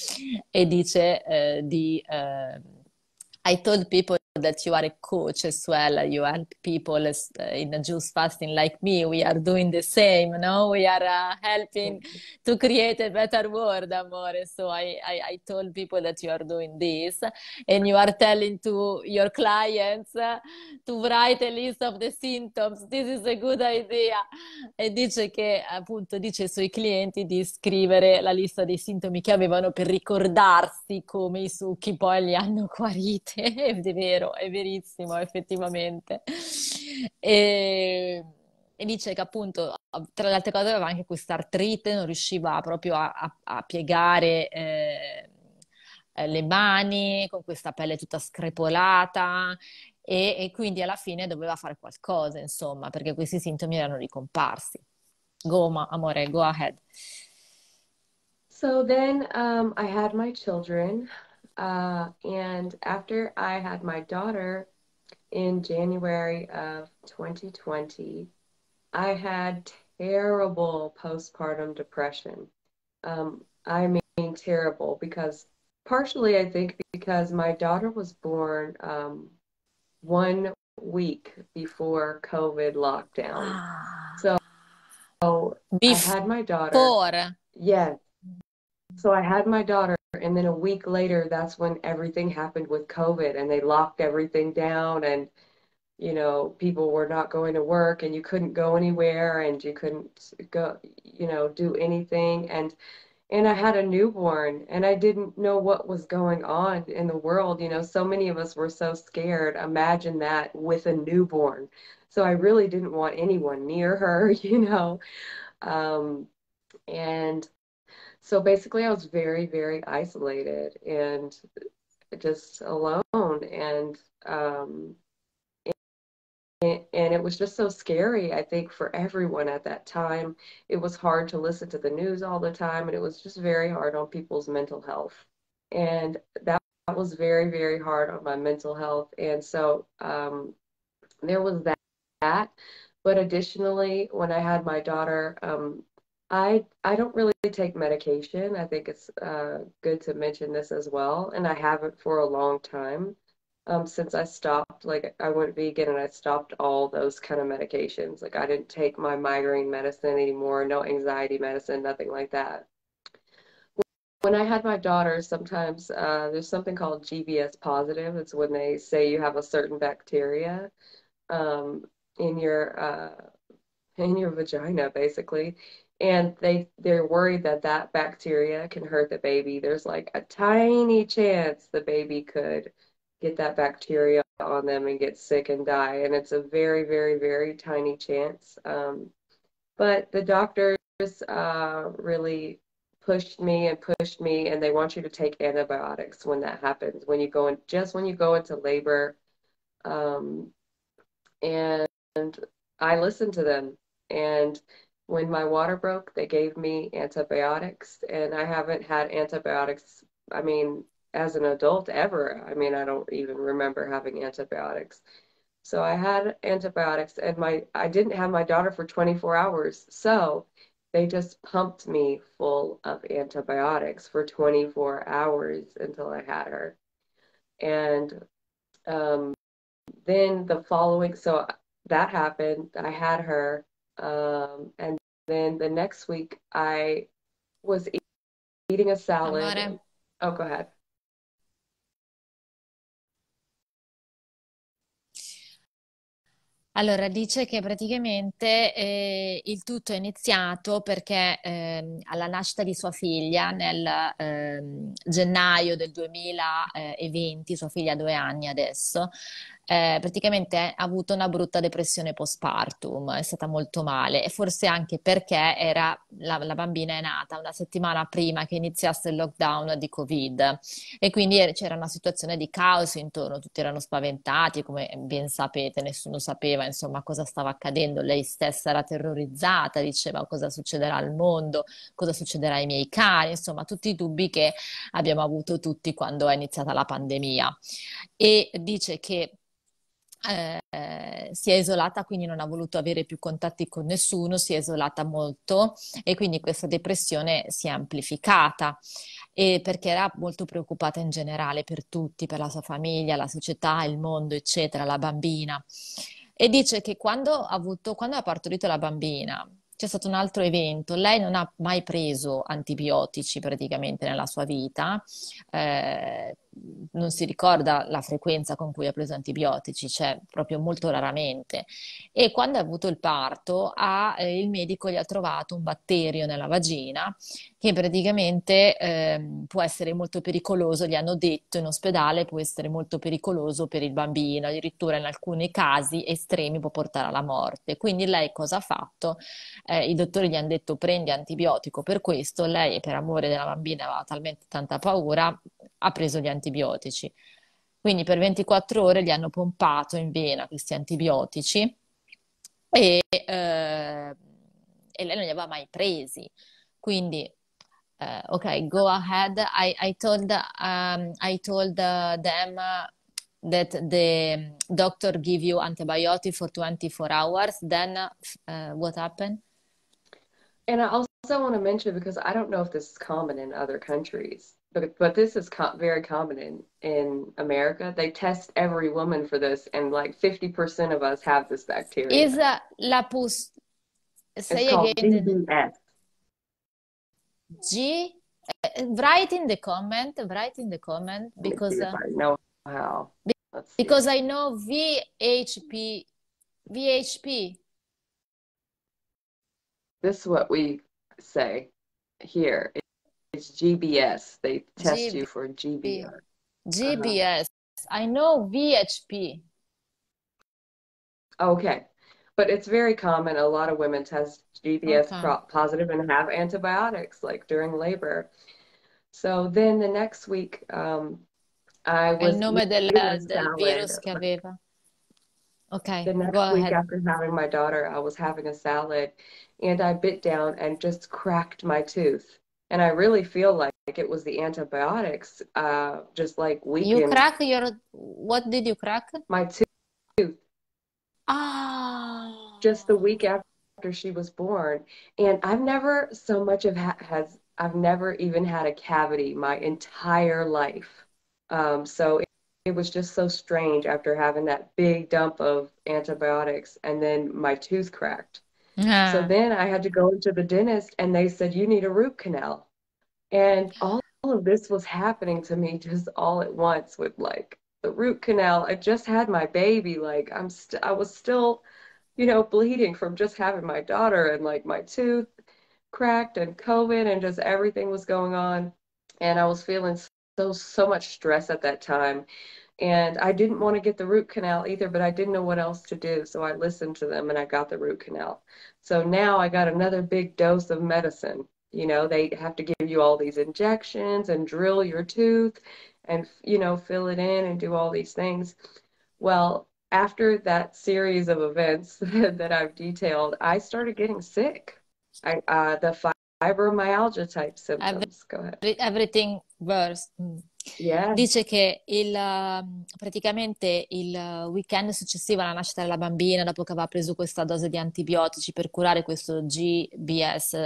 e dice I told people that you are a coach as well. You help people in a juice fasting like me. We are doing the same, no? We are helping to create a better world, amore. So I told people that you are doing this, and you are telling to your clients to write a list of the symptoms. This is a good idea. E dice che appunto dice ai suoi clienti di scrivere la lista dei sintomi che avevano per ricordarsi come i succhi poi li hanno guariti. notte, è vero, è verissimo, effettivamente. E, e dice che appunto, tra le altre cose, aveva anche questa artrite, non riusciva proprio a piegare le mani, con questa pelle tutta screpolata, e quindi alla fine doveva fare qualcosa, insomma, perché questi sintomi erano ricomparsi. Amore, go ahead. So then I had my children, and after I had my daughter in January of 2020, I had terrible postpartum depression. I mean, terrible because partially I think because my daughter was born 1 week before COVID lockdown. Ah, So I had my daughter. before. Yes. So I had my daughter, and then a week later, that's when everything happened with COVID, and they locked everything down, and people were not going to work, and you couldn't go anywhere, and you couldn't go, do anything, and I had a newborn, and I didn't know what was going on in the world. So many of us were so scared. Imagine that with a newborn. So I really didn't want anyone near her, and so basically, I was very, very isolated and just alone, um, and it was just so scary. I think for everyone at that time, it was hard to listen to the news all the time, and it was just very hard on people's mental health, and that was very, very hard on my mental health. And so there was that. But additionally, when I had my daughter, I don't really take medication. I think it's good to mention this as well, and I haven't for a long time. Since I stopped, like I went vegan and I stopped all those kind of medications. Like I didn't take my migraine medicine anymore, no anxiety medicine, nothing like that. When I had my daughter, sometimes there's something called GBS positive. It's when they say you have a certain bacteria um, in your vagina, basically. And they're worried that that bacteria can hurt the baby. There's like a tiny chance the baby could get that bacteria on them and get sick and die. And it's a very, very, very tiny chance. But the doctors really pushed me, and they want you to take antibiotics when that happens, when you go in, just when you go into labor. Um, and I listened to them. And when my water broke, they gave me antibiotics, and I haven't had antibiotics, I mean, as an adult ever. I mean, I don't even remember having antibiotics. So I had antibiotics, and my I didn't have my daughter for 24 hours. So they just pumped me full of antibiotics for 24 hours until I had her. And um, then the following, so that happened. I had her, and then the next week I was eating a salad. Amore. Oh, go ahead. Allora, dice che praticamente il tutto è iniziato perché alla nascita di sua figlia nel gennaio del 2020, sua figlia ha 2 anni adesso, praticamente ha avuto una brutta depressione postpartum, è stata molto male e forse anche perché la bambina è nata una settimana prima che iniziasse il lockdown di Covid e quindi c'era una situazione di caos intorno, tutti erano spaventati, come ben sapete, nessuno sapeva insomma cosa stava accadendo, lei stessa era terrorizzata, diceva cosa succederà al mondo, cosa succederà ai miei cari, insomma tutti i dubbi che abbiamo avuto tutti quando è iniziata la pandemia. E dice che si è isolata, quindi non ha voluto avere più contatti con nessuno, si è isolata molto e quindi questa depressione si è amplificata e perché era molto preoccupata in generale per tutti, per la sua famiglia, la società, il mondo, eccetera, la bambina. E dice che quando ha partorito la bambina, c'è stato un altro evento. Lei non ha mai preso antibiotici praticamente nella sua vita, eh, non si ricorda la frequenza con cui ha preso antibiotici, cioè proprio molto raramente. E quando ha avuto il parto, il medico gli ha trovato un batterio nella vagina che praticamente può essere molto pericoloso, gli hanno detto in ospedale, può essere molto pericoloso per il bambino, addirittura in alcuni casi estremi può portare alla morte. Quindi lei cosa ha fatto? I dottori gli hanno detto prendi antibiotico per questo, lei per amore della bambina aveva talmente tanta paura, ha preso gli antibiotici. Quindi per 24 ore gli hanno pompato in vena questi antibiotici e lei non li aveva mai presi. Quindi, ok, go ahead. I told them that the doctor give you antibiotic for 24 hours. Then, what happened? And I also want to mention, because I don't know if this is common in other countries, but this is very common in America. They test every woman for this, and like 50% of us have this Is bacteria. la pus? It's Say called again the GBS. G. Write in the comment. Write in the comment Let me see if I know how. Let's see. because I know VHP. VHP. This is what we say here. It's GBS. They test you for GB. GBS. Uh-huh. GBS. I know VHP. Okay. But it's very common. A lot of women test GBS Okay. positive and have antibiotics like during labor. So then the next week, I È il was nome eating a del salad. virus che aveva. The Ok, go next week ahead. after having my daughter, I was having a salad and I bit down and just cracked my tooth. And I really feel like it was the antibiotics, just like You weakened crack your. What did you crack? my tooth just the Ah. week after she was born. And I've never so much of I've never even had a cavity my entire life. So it was just so strange after having that big dump of antibiotics and then my tooth cracked. So Ah. then I had to go into the dentist and they said, you need a root canal. And all of this was happening to me just all at once with like the root canal. I just had my baby. Like I was still, bleeding from just having my daughter and like my tooth cracked and COVID and just everything was going on. And I was feeling so much stress at that time. And I didn't want to get the root canal either, but I didn't know what else to do. So I listened to them and I got the root canal. So now I got another big dose of medicine. They have to give you all these injections and drill your tooth and, fill it in and do all these things. Well, after that series of events that I've detailed, I started getting sick. The fibromyalgia type symptoms. Go ahead. Everything worse. Mm. Yeah. Dice che praticamente il weekend successivo alla nascita della bambina, dopo che aveva preso questa dose di antibiotici per curare questo GBS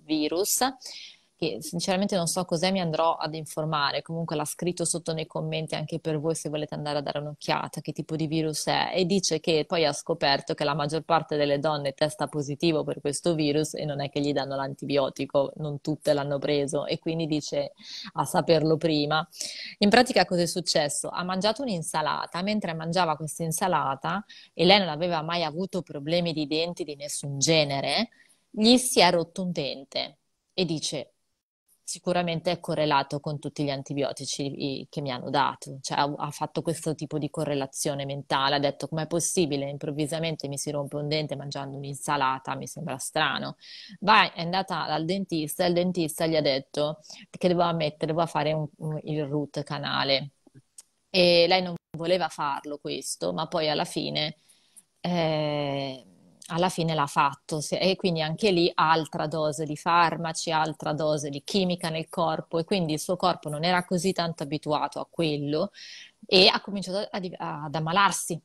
virus, che sinceramente non so cos'è, mi andrò ad informare. Comunque l'ha scritto sotto nei commenti anche per voi se volete andare a dare un'occhiata, che tipo di virus è. E dice che poi ha scoperto che la maggior parte delle donne testa positivo per questo virus e non è che gli danno l'antibiotico, non tutte l'hanno preso e quindi dice a saperlo prima. In pratica cosa è successo? Ha mangiato un'insalata, mentre mangiava questa insalata e lei non aveva mai avuto problemi di denti di nessun genere, gli si è rotto un dente e dice sicuramente è correlato con tutti gli antibiotici che mi hanno dato, cioè ha fatto questo tipo di correlazione mentale, ha detto com'è possibile, improvvisamente mi si rompe un dente mangiando un'insalata, mi sembra strano. Vai, è andata dal dentista e il dentista gli ha detto che doveva fare il root canale e lei non voleva farlo questo, ma poi eh, alla fine l'ha fatto e quindi anche lì altra dose di farmaci, altra dose di chimica nel corpo e quindi il suo corpo non era così tanto abituato a quello e ha cominciato ad ammalarsi.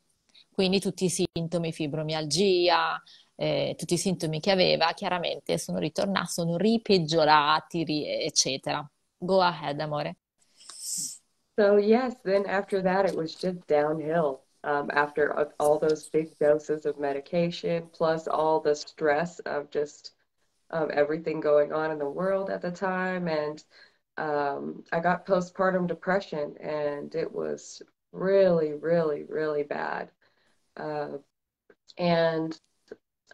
Quindi tutti i sintomi, fibromialgia, tutti i sintomi che aveva chiaramente sono ritornati, sono ripeggiorati, eccetera. Go ahead, amore. So yes, then after that it was just downhill. after all those big doses of medication, plus all the stress of just everything going on in the world at the time. And I got postpartum depression, and it was really, really, really bad. Uh, and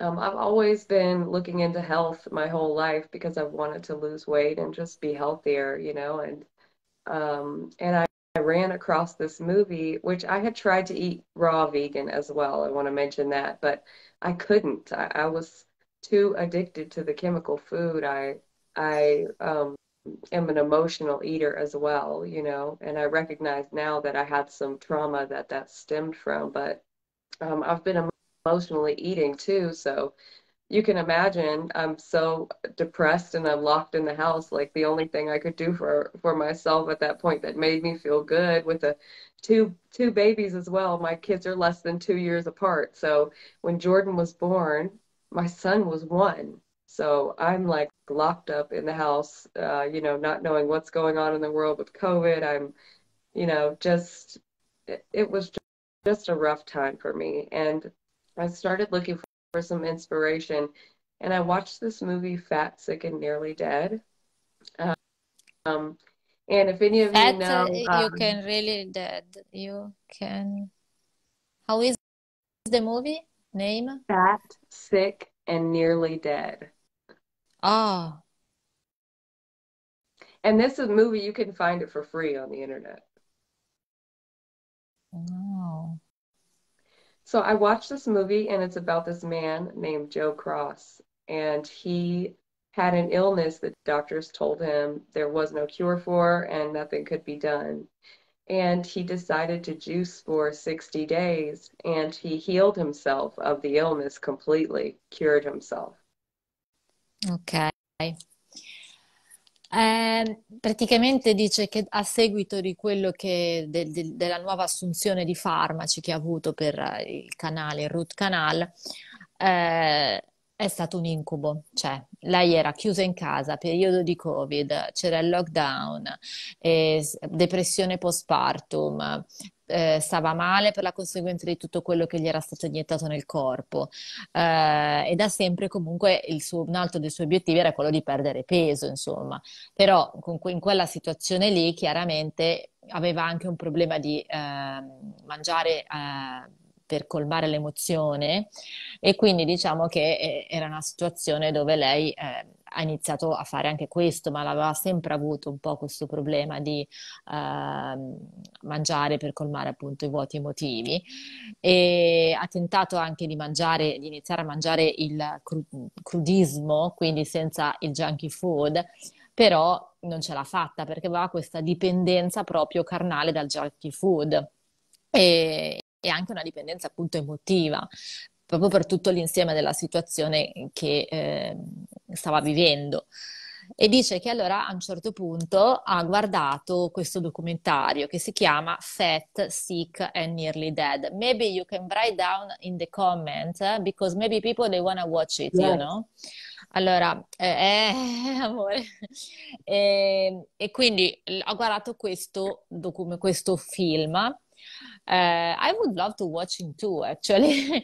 I've always been looking into health my whole life because I've wanted to lose weight and just be healthier, you know. And I ran across this movie, which I had tried to eat raw vegan as well. I want to mention that, but I couldn't. I was too addicted to the chemical food. I am an emotional eater as well, you know, and I recognize now that I had some trauma that stemmed from, but I've been emotionally eating too, so you can imagine I'm so depressed and I'm locked in the house. Like the only thing I could do for myself at that point that made me feel good with the two babies as well. My kids are less than 2 years apart. So when Jordan was born, my son was one. So I'm like locked up in the house, you know, not knowing what's going on in the world with COVID. I'm, you know, just it was just a rough time for me. And I started looking for some inspiration. And I watched this movie, Fat, Sick, and Nearly Dead. Um, and if any of you That know, you can really dead. You can. How is the movie name? Fat, Sick, and Nearly Dead. Oh, And this is a movie, you can find it for free on the internet. no. So I watched this movie, and it's about this man named Joe Cross. And he had an illness that doctors told him there was no cure for and nothing could be done. And he decided to juice for 60 days, and he healed himself of the illness completely, cured himself. Ok. Praticamente dice che a seguito di quello che della nuova assunzione di farmaci che ha avuto per il canale, il root canal, è stato un incubo. Cioè, lei era chiusa in casa, periodo di Covid, c'era il lockdown, depressione postpartum, stava male per la conseguenza di tutto quello che gli era stato iniettato nel corpo. E da sempre comunque un altro dei suoi obiettivi era quello di perdere peso, insomma. Però in quella situazione lì chiaramente aveva anche un problema di mangiare per colmare l'emozione e quindi diciamo che era una situazione dove lei ha iniziato a fare anche questo, ma l'aveva sempre avuto un po' questo problema di mangiare per colmare appunto i vuoti emotivi e ha tentato anche di mangiare, di iniziare a mangiare il crudismo, quindi senza il junky food, però non ce l'ha fatta perché aveva questa dipendenza proprio carnale dal junky food e anche una dipendenza appunto emotiva, proprio per tutto l'insieme della situazione che stava vivendo. E dice che allora a un certo punto ha guardato questo documentario che si chiama Fat, Sick and Nearly Dead. Maybe you can write down in the comment because maybe people they wanna watch it, you Yes. know? Allora, amore. E quindi ho guardato questo film. I would love to watch him too, actually.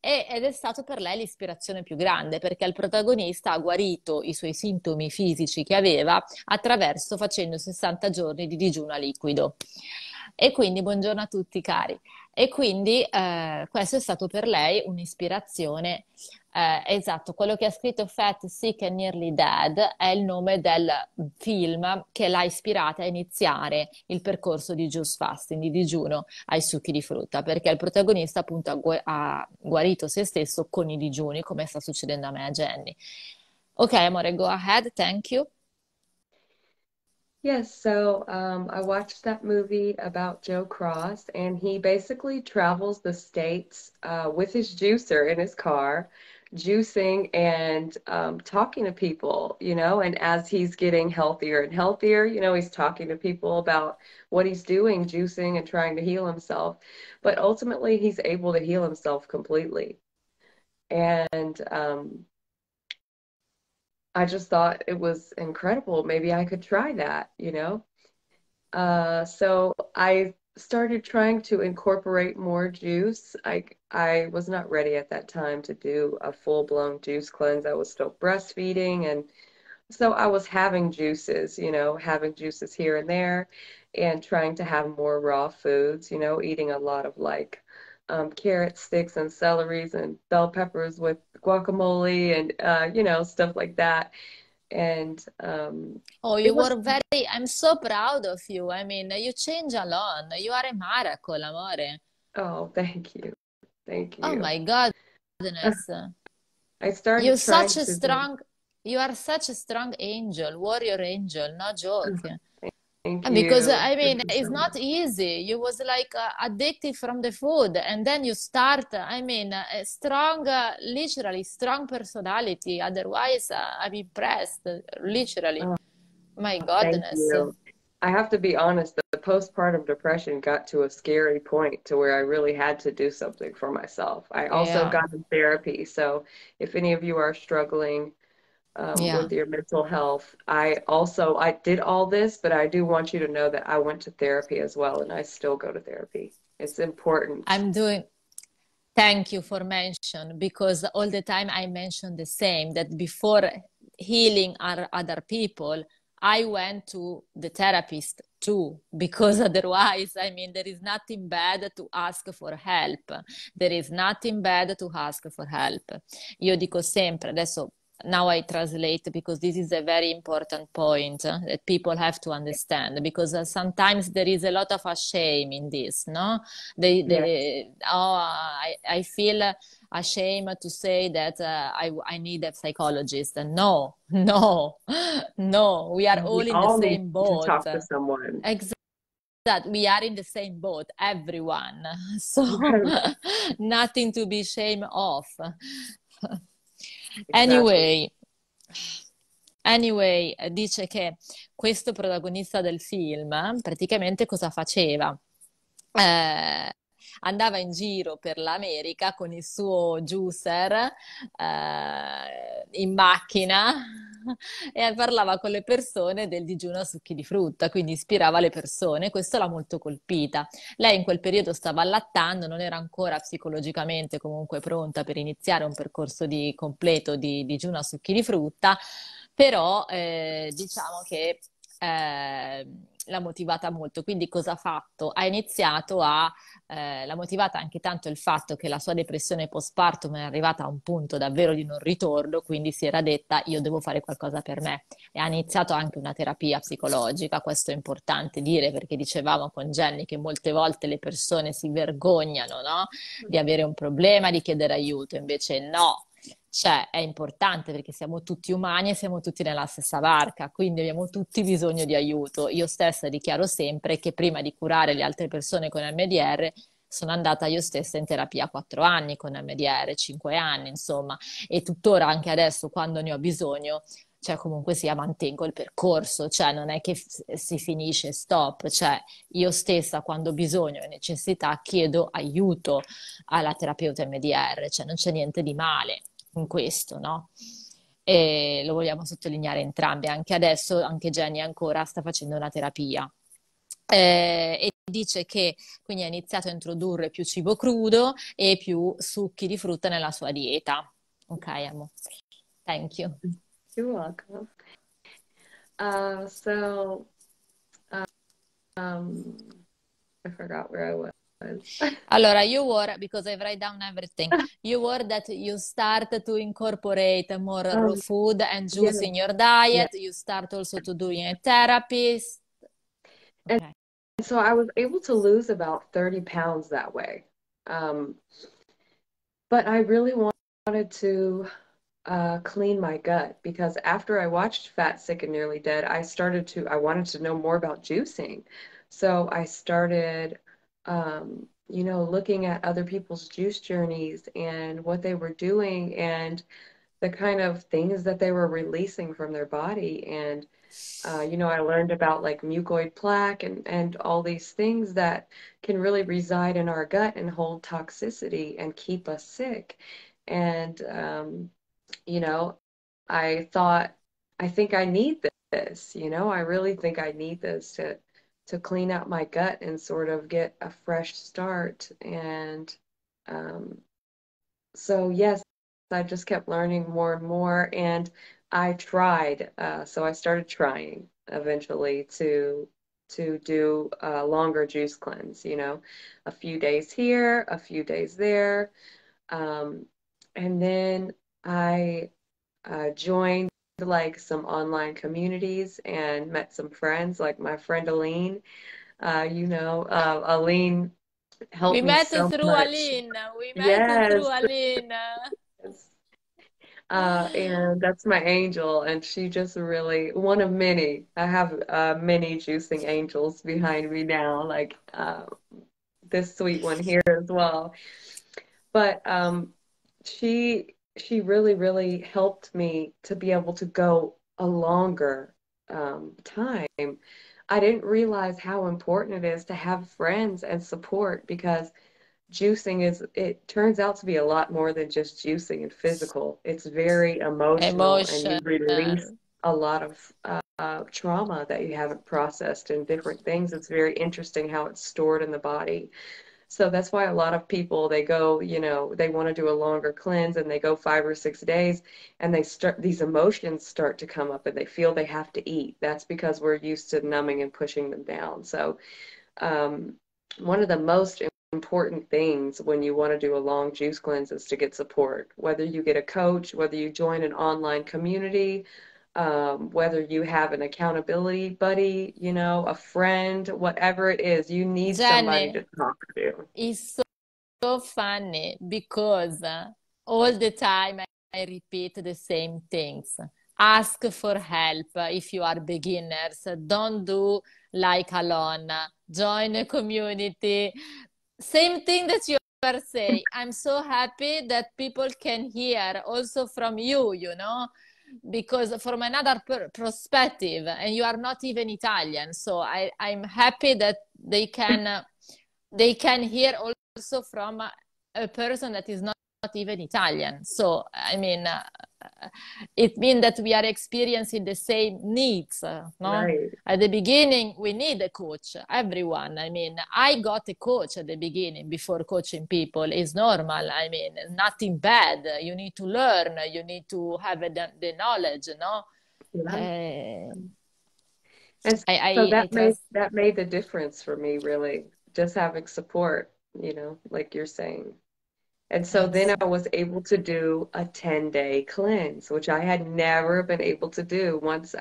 Eh, ed è stato per lei l'ispirazione più grande perché il protagonista ha guarito i suoi sintomi fisici che aveva attraverso facendo 60 giorni di digiuno a liquido. E quindi, buongiorno a tutti cari. E quindi questo è stato per lei un'ispirazione. Esatto, quello che ha scritto Fat, Sick and Nearly Dead è il nome del film che l'ha ispirata a iniziare il percorso di juice fasting, di digiuno ai succhi di frutta, perché il protagonista appunto ha guarito se stesso con i digiuni, come sta succedendo a me e a Jenny. Ok, amore, go ahead, thank you. Yes, so I watched that movie about Joe Cross, and he basically travels the states with his juicer in his car, juicing and talking to people, you know, and as he's getting healthier and healthier, you know, he's talking to people about what he's doing, juicing and trying to heal himself. But ultimately, he's able to heal himself completely. And I just thought it was incredible. Maybe I could try that, you know? So I started trying to incorporate more juice. I was not ready at that time to do a full-blown juice cleanse. I was still breastfeeding, and so I was having juices, having juices here and there, and trying to have more raw foods, eating a lot of like carrot sticks and celeries and bell peppers with guacamole and stuff like that. And Oh, it you was were very, I'm so proud of you. I mean, you change a lot. You are a miracle, amore. oh, thank you. Thank Oh you. my goodness. I started You're trying such a to do. strong, you are such a strong angel, warrior angel, no joke. Thank And because you. I Thank mean, you it's so much. not easy. You was like addicted from the food, and then you start. I mean, a strong, literally strong personality. Otherwise, I'm impressed. Literally, Oh, my thank goodness. you. I have to be honest, the postpartum depression got to a scary point to where I really had to do something for myself. I also Yeah, got in therapy. So if any of you are struggling yeah. with your mental health, I did all this, but I do want you to know that I went to therapy as well, and I still go to therapy. It's important. I'm doing. Thank you for mention because all the time I mention the same that before healing other people, I went to the therapist too because otherwise, I mean, there is nothing bad to ask for help. There is nothing bad to ask for help. Io dico sempre, adesso now I translate because this is a very important point that people have to understand because sometimes there is a lot of a shame in this, no? Yes. Oh, I feel ashamed to say that I need a psychologist. No, no, no. We are We all in the all need same to boat. talk to someone. Exactly. We are in the same boat, everyone. So Right. nothing to be ashamed of. Exactly. Anyway, Anyway, dice che questo protagonista del film praticamente cosa faceva? Eh, andava in giro per l'America con il suo juicer in macchina e parlava con le persone del digiuno a succhi di frutta, quindi ispirava le persone. Questo l'ha molto colpita. Lei in quel periodo stava allattando, non era ancora psicologicamente comunque pronta per iniziare un percorso di completo di digiuno a succhi di frutta, però diciamo che l'ha motivata molto. Quindi cosa ha fatto? Ha iniziato a l'ha motivata anche tanto il fatto che la sua depressione postpartum è arrivata a un punto davvero di non ritorno, quindi si era detta io devo fare qualcosa per me e ha iniziato anche una terapia psicologica, questo è importante dire perché dicevamo con Jenny che molte volte le persone si vergognano, no? Di avere un problema, di chiedere aiuto, invece no. Cioè, è importante perché siamo tutti umani e siamo tutti nella stessa barca, quindi abbiamo tutti bisogno di aiuto. Io stessa dichiaro sempre che prima di curare le altre persone con MDR sono andata io stessa in terapia 4 anni con MDR, 5 anni, insomma, e tuttora anche adesso quando ne ho bisogno, cioè comunque sia mantengo il percorso, cioè non è che si finisce e stop, cioè io stessa quando ho bisogno e necessità chiedo aiuto alla terapeuta MDR, cioè non c'è niente di male in questo, no? E lo vogliamo sottolineare entrambi. Anche adesso, anche Jenny ancora sta facendo una terapia. E dice che quindi ha iniziato a introdurre più cibo crudo e più succhi di frutta nella sua dieta. Ok, amo. Thank you. You're welcome. So um, I forgot where I was. Allora, you were, because I write down everything, you were that you start to incorporate more raw Um, food and yeah, juice in your yeah. diet. You start also to doing a therapist. And Okay. so I was able to lose about 30 pounds that way. Um, but I really wanted to clean my gut because after I watched Fat, Sick, and Nearly Dead, I wanted to know more about juicing. So I started, looking at other people's juice journeys and what they were doing and the kind of things that they were releasing from their body. And I learned about like mucoid plaque and all these things that can really reside in our gut and hold toxicity and keep us sick. And you know, I thought, I think I need this, I really think I need this to to clean out my gut and sort of get a fresh start. And um, so yes, I just kept learning more and more, and I tried. So I started trying eventually to do a longer juice cleanse, you know, a few days here, a few days there. Um, and then I joined like some online communities and met some friends, like my friend Aline. Aline We helped me met so through much. Aline. We met through Yes. Aline. And that's my angel, and she just really one of many. I have many juicing angels behind me now, like this sweet one here as well. But she really, really helped me to be able to go a longer time. I didn't realize how important it is to have friends and support because juicing it turns out to be a lot more than just juicing and physical. It's very emotional and you Emotion. release a lot of trauma that you haven't processed and different things. It's very interesting how it's stored in the body. So that's why a lot of people they go, they want to do a longer cleanse and they go 5 or 6 days and these emotions start to come up and they feel they have to eat. That's because we're used to numbing and pushing them down. So um, one of the most important things when you want to do a long juice cleanse is to get support. Whether you get a coach, whether you join an online community, whether you have an accountability buddy, a friend, whatever it is, you need somebody to Jenny, talk to. it's so funny because all the time I repeat the same things. Ask for help if you are beginners. Don't do like alone. Join a community. Same thing that you are saying. I'm so happy that people can hear also from you, because from another perspective, and you are not even Italian. So I'm happy that they can hear also from a person that is not even Italian. So, I mean, it means that we are experiencing the same needs, no? Right. At the beginning, we need a coach, everyone. I mean, I got a coach at the beginning before coaching people. It's normal. I mean, nothing bad. You need to learn. You need to have the knowledge, no? Yeah. Uh, And so I that made trust. that made the difference for me, really, just having support, like you're saying. And so then Yes. I was able to do a 10-day cleanse, which I had never been able to do once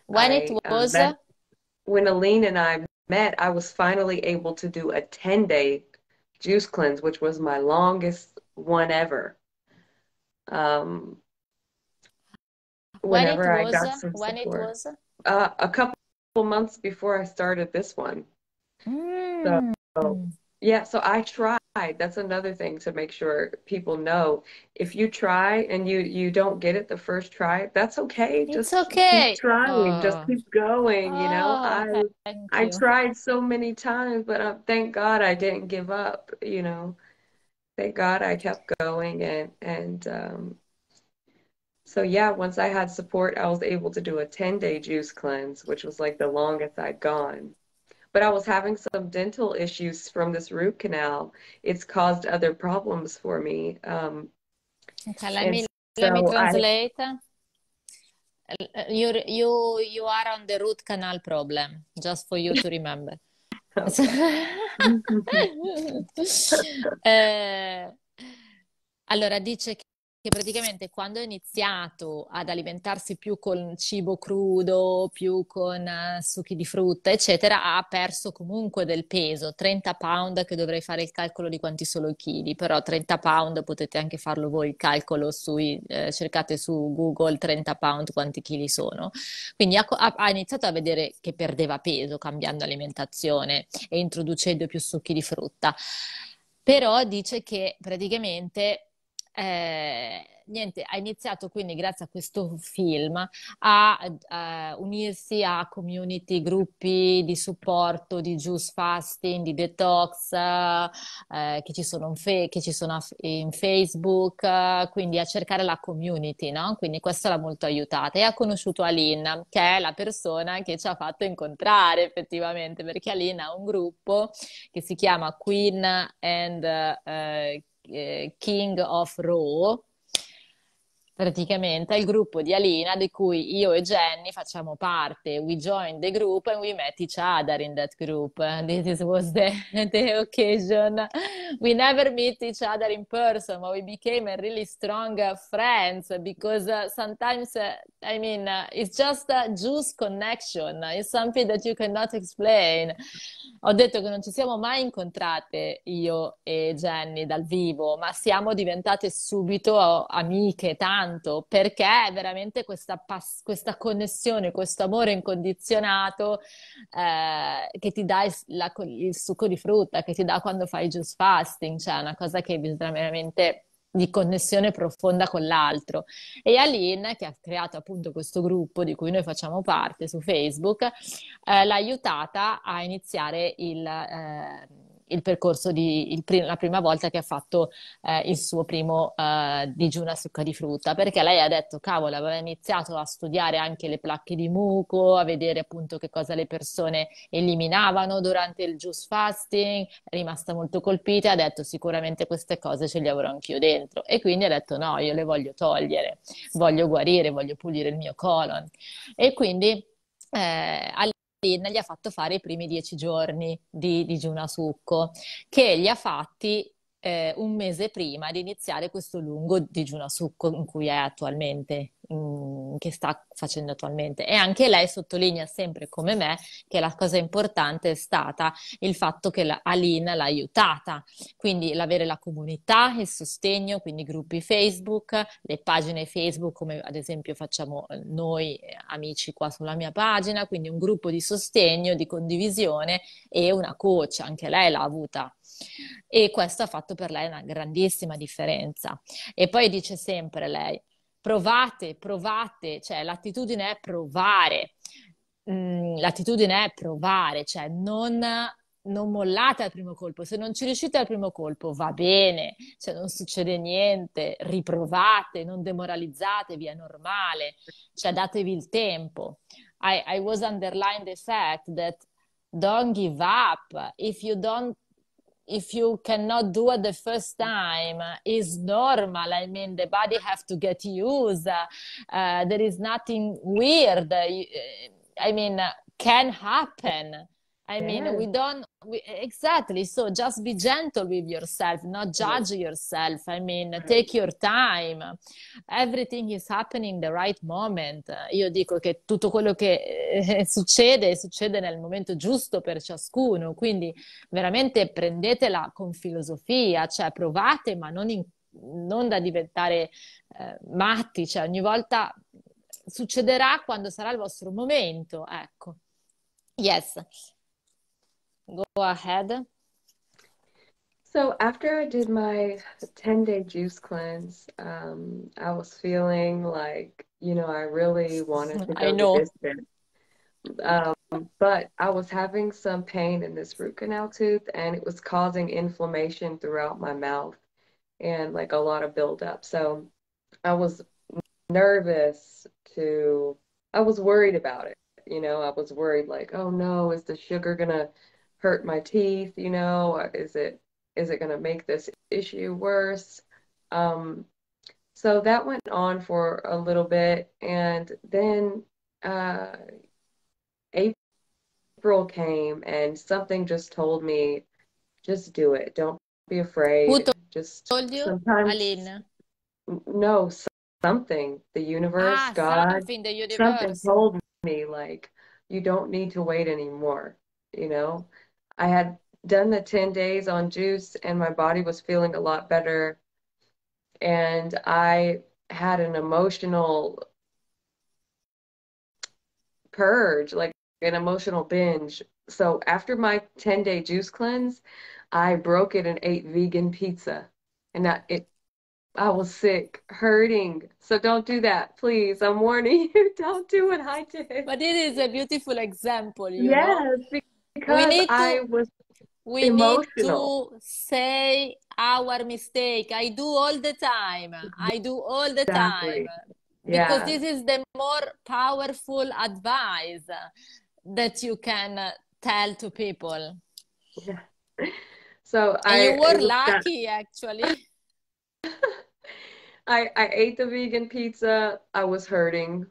When it I was, met when Aline and I met, I was finally able to do a 10-day juice cleanse, which was my longest one ever. Um, when it whenever I was, got some when it support. was. A couple months before I started this one. Mm. So, yeah, so I tried. That's another thing to make sure people know. If you try and you don't get it the first try, that's okay. It's Just keep okay. trying. Just Oh, keep going, oh, thank I you. tried so many times, but thank God I didn't give up. Thank God I kept going and so yeah, once I had support, I was able to do a 10-day juice cleanse, which was like the longest I'd gone. But I was having some dental issues from this root canal. It's caused other problems for me. Okay, let And me let me so I, translate. You are on the root canal problem, just for you to remember. Eh, allora dice che praticamente quando ha iniziato ad alimentarsi più con cibo crudo, più con succhi di frutta, eccetera, ha perso comunque del peso, 30 pound, che dovrei fare il calcolo di quanti sono i chili, però 30 pound potete anche farlo voi il calcolo cercate su Google 30 pound quanti chili sono. Quindi ha iniziato a vedere che perdeva peso cambiando alimentazione e introducendo più succhi di frutta. Però dice che praticamente niente, ha iniziato quindi grazie a questo film a unirsi a community, gruppi di supporto, di juice fasting, di detox, che ci sono che ci sono in Facebook, quindi a cercare la community, no? Quindi questo l'ha molto aiutata. E ha conosciuto Aline, che è la persona che ci ha fatto incontrare effettivamente, perché Aline ha un gruppo che si chiama Queen and King of Raw, praticamente è il gruppo di Alina di cui io e Jenny facciamo parte. We joined the group and we met each other in that group. This was the occasion. We never meet each other in person, but we became a really strong friends because sometimes, I mean, it's just a juice connection. It's something that you cannot explain. Ho detto che non ci siamo mai incontrate io e Jenny dal vivo, ma siamo diventate subito amiche, tanto, perché è veramente questa connessione, questo amore incondizionato che ti dà il succo di frutta, che ti dà quando fai juice fasting, cioè è una cosa che bisogna veramente di connessione profonda con l'altro. E Aline, che ha creato appunto questo gruppo di cui noi facciamo parte su Facebook, l'ha aiutata a iniziare il percorso la prima volta che ha fatto il suo primo digiuno a zucca di frutta, perché lei ha detto, cavolo, aveva iniziato a studiare anche le placche di muco, a vedere appunto che cosa le persone eliminavano durante il juice fasting, è rimasta molto colpita e ha detto sicuramente queste cose ce le avrò anch'io dentro. E quindi ha detto no, io le voglio togliere, voglio guarire, voglio pulire il mio colon. E quindi gli ha fatto fare i primi 10 giorni di digiuno a succo, che li ha fatti un mese prima di iniziare questo lungo digiuno a succo in cui è attualmente, che sta facendo attualmente. E anche lei sottolinea sempre come me che la cosa importante è stata il fatto che Aline l'ha aiutata, quindi l'avere la comunità, il sostegno, quindi gruppi Facebook, le pagine Facebook come ad esempio facciamo noi amici qua sulla mia pagina, quindi un gruppo di sostegno, di condivisione e una coach, anche lei l'ha avuta. E questo ha fatto per lei una grandissima differenza. E poi dice sempre lei, provate, provate, cioè l'attitudine è provare. L'attitudine è provare, cioè non mollate al primo colpo. Se non ci riuscite al primo colpo, va bene, cioè non succede niente, riprovate, non demoralizzatevi, è normale, cioè datevi il tempo. I was underlying the fact that don't give up. If you cannot do it the first time, it's normal. I mean, the body have to get used. There is nothing weird. I mean, can happen. I mean, Yeah, exactly. So just be gentle with yourself, not yeah. judge yourself. I mean, Right. take your time. Everything is happening in the right moment. Io dico che tutto quello che succede nel momento giusto per ciascuno. Quindi veramente prendetela con filosofia, cioè provate, ma non da diventare matti, cioè ogni volta succederà quando sarà il vostro momento, ecco. Yes, go ahead. So after I did my 10-day juice cleanse, I was feeling like, I really wanted to I go the know. distance. Um, but I was having some pain in this root canal tooth, and it was causing inflammation throughout my mouth and like a lot of buildup. So I was nervous I was worried about it. I was worried like, oh no, is the sugar gonna hurt my teeth? Is it gonna make this issue worse? Um, so that went on for a little bit, and then uh, April came, and something just told me, just do it. Don't be Who afraid. Just told you? sometimes Aline. no, something, the universe, Ah, God, something, the something universe. told me like you don't need to wait anymore, you know? I had done the 10 days on juice and my body was feeling a lot better and I had an emotional purge, like an emotional binge. So after my 10-day juice cleanse, I broke it and ate vegan pizza. And it I was sick, hurting. So don't do that, please. I'm warning you. Don't do what I did. But it is a beautiful example, you know. Yes, We because need I to was we need emotional. to say our mistake. I do all the time. I do all the time. Exactly. Because Yeah. this is the more powerful advice that you can tell to people. Yeah. So And you were it was that lucky, actually. I ate the vegan pizza. I was hurting.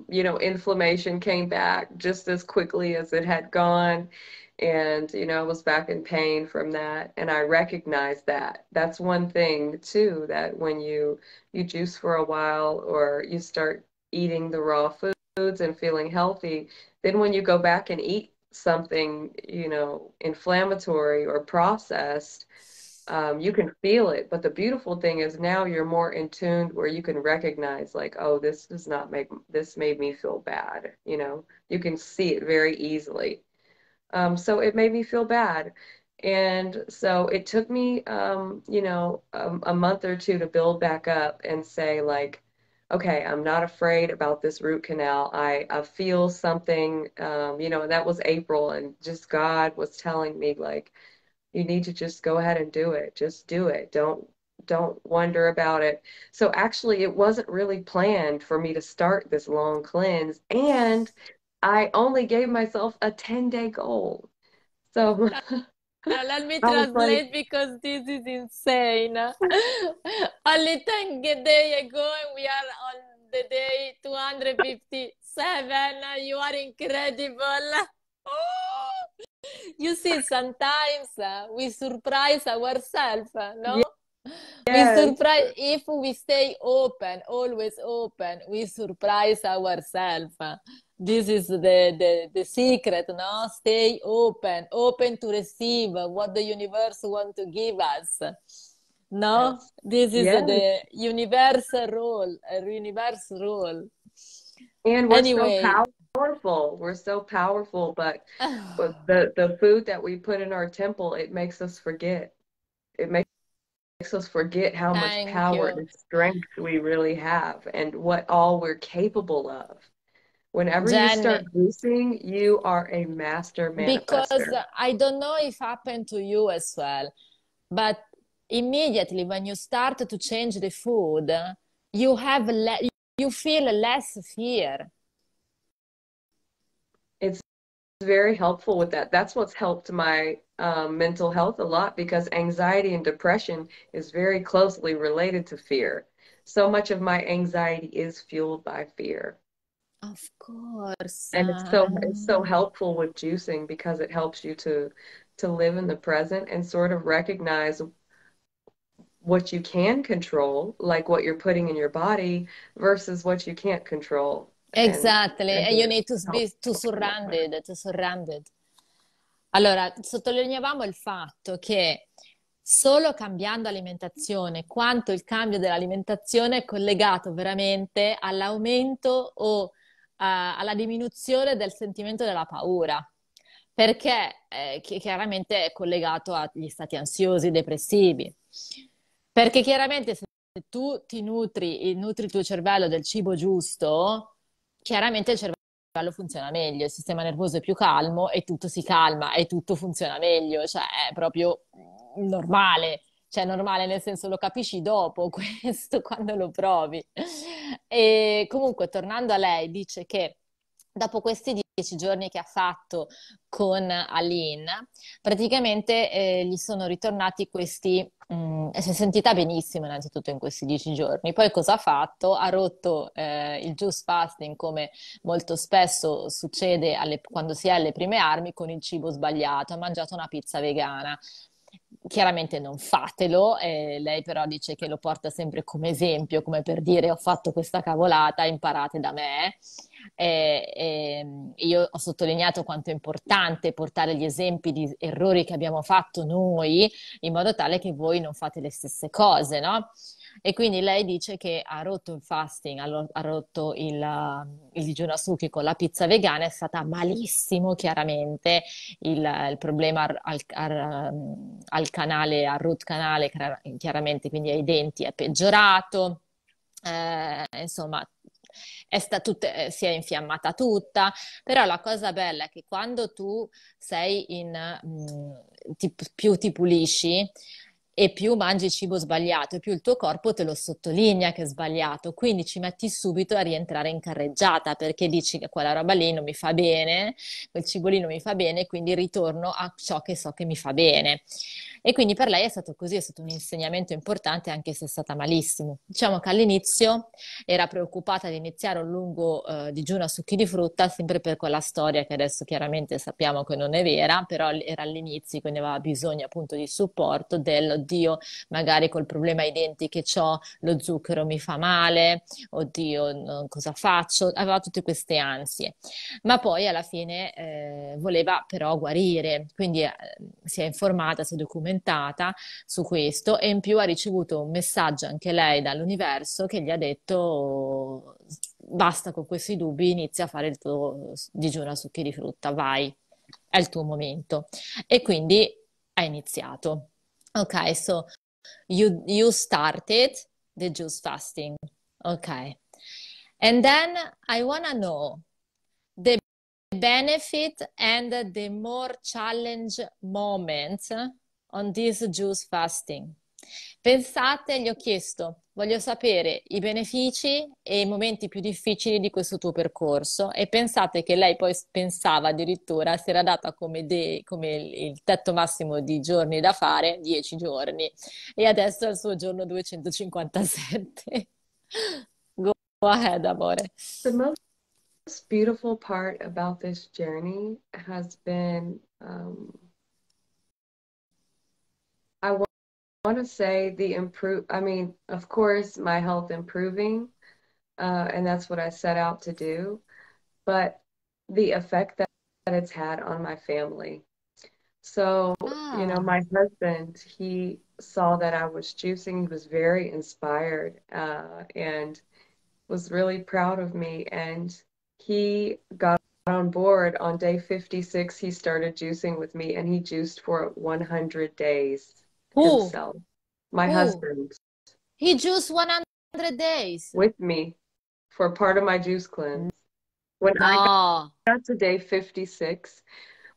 Inflammation came back just as quickly as it had gone. And, I was back in pain from that. And I recognized that. That's one thing too, that when you juice for a while or you start eating the raw foods and feeling healthy, then when you go back and eat something, inflammatory or processed, you can feel it. But the beautiful thing is now you're more in tune where you can recognize like, oh, this does not make this made me feel bad. You can see it very easily. So it made me feel bad. And so it took me, a month or two to build back up and say like, okay, I'm not afraid about this root canal. I feel something, and that was April, and just God was telling me like, you need to just go ahead and do it. Just do it. Don't wonder about it. So actually it wasn't really planned for me to start this long cleanse, and I only gave myself a 10-day goal. So Now, let me I was like, translate because this is insane. Only 10 day ago, and we are on the day 257. You are incredible. Oh, you see, sometimes we surprise ourselves, no? We yes, surprise if we stay open, always open, we surprise ourselves. This is the secret, no? Stay open, open to receive what the universe want to give us. No? yes, This is yes. the universal rule, a universal rule. And we're so Anyway, powerful. We're so powerful, but the food that we put in our temple, it makes us forget. It makes us forget how much thank power you. and strength we really have and what all we're capable of. Whenever you start Jenny, juicing, you are a master because manifester. I don't know if happened to you as well, but immediately when you start to change the food, you feel less fear. It's very helpful with that. That's what's helped my mental health a lot because anxiety and depression is very closely related to fear. So much of my anxiety is fueled by fear. Of course. And it's so helpful with juicing because it helps you to live in the present and sort of recognize what you can control, like what you're putting in your body, versus what you can't control. Exactly, And and you need to help be too feel better. surrounded, too surrounded. Allora, sottolineavamo il fatto che solo cambiando alimentazione, quanto il cambio dell'alimentazione è collegato veramente all'aumento o alla diminuzione del sentimento della paura, perché chiaramente è collegato agli stati ansiosi, depressivi. Perché chiaramente se tu nutri il tuo cervello del cibo giusto, chiaramente il cervello funziona meglio, il sistema nervoso è più calmo e tutto si calma e tutto funziona meglio, cioè è proprio normale, cioè normale nel senso lo capisci dopo questo quando lo provi. E comunque tornando a lei, dice che dopo questi 10 giorni che ha fatto con Aline, praticamente gli sono ritornati questi, si è sentita benissimo innanzitutto in questi 10 giorni, poi cosa ha fatto? Ha rotto il juice fasting come molto spesso succede quando si è alle prime armi con il cibo sbagliato, ha mangiato una pizza vegana. Chiaramente non fatelo, lei però dice che lo porta sempre come esempio, come per dire ho fatto questa cavolata, imparate da me. Io ho sottolineato quanto è importante portare gli esempi di errori che abbiamo fatto noi, in modo tale che voi non fate le stesse cose, no? E quindi lei dice che ha rotto il fasting, ha rotto il digiuno a succhi con la pizza vegana, è stata malissimo, chiaramente. Il problema al canale, al root canale, chiaramente, quindi ai denti, è peggiorato. Insomma, si è infiammata tutta, però la cosa bella è che quando tu sei più ti pulisci e più mangi cibo sbagliato, e più il tuo corpo te lo sottolinea che è sbagliato, quindi ci metti subito a rientrare in carreggiata perché dici che quella roba lì non mi fa bene, quel cibo lì non mi fa bene, quindi ritorno a ciò che so che mi fa bene. E quindi per lei è stato così, è stato un insegnamento importante anche se è stata malissimo. Diciamo che all'inizio era preoccupata di iniziare un lungo digiuno a succhi di frutta, sempre per quella storia che adesso chiaramente sappiamo che non è vera, però era all'inizio, quindi aveva bisogno appunto di supporto oddio, magari col problema ai denti che ho, lo zucchero mi fa male, oddio, cosa faccio? Aveva tutte queste ansie. Ma poi alla fine voleva però guarire, quindi si è informata, si è documentata su questo e in più ha ricevuto un messaggio anche lei dall'universo che gli ha detto basta con questi dubbi, inizia a fare il tuo digiuno a succhi di frutta, vai, è il tuo momento. E quindi ha iniziato. Ok, so you started the juice fasting. Okay. And then I want to know the benefit and the more challenge moments on this juice fasting. Pensate, gli ho chiesto, voglio sapere i benefici e i momenti più difficili di questo tuo percorso e pensate che lei poi pensava addirittura, si era data come il tetto massimo di giorni da fare, 10 giorni, e adesso è il suo giorno 257. Go ahead, amore. The most beautiful part about this journey has been, I want to say I mean, of course, my health improving, and that's what I set out to do, but the effect that it's had on my family. So, Ah, my husband, he saw that I was juicing. He was very inspired, and was really proud of me. And he got on board on day 56. He started juicing with me, and he juiced for 100 days who? himself. My Who? husband He just 100 days. with me for part of my juice cleanse. When I No. got to day 56,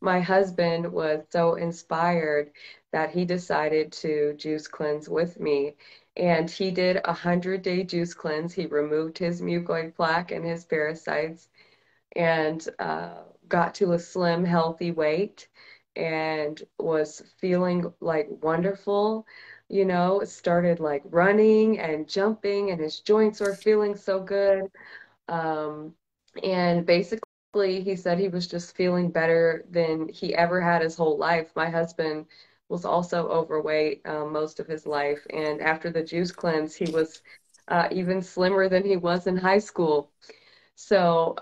my husband was so inspired that he decided to juice cleanse with me. And he did 100-day juice cleanse. He removed his mucoid plaque and his parasites and got to a slim, healthy weight and was feeling like wonderful. Started like running and jumping, and his joints were feeling so good. Um, and basically, he said he was just feeling better than he ever had his whole life. My husband was also overweight most of his life. And after the juice cleanse, he was even slimmer than he was in high school. So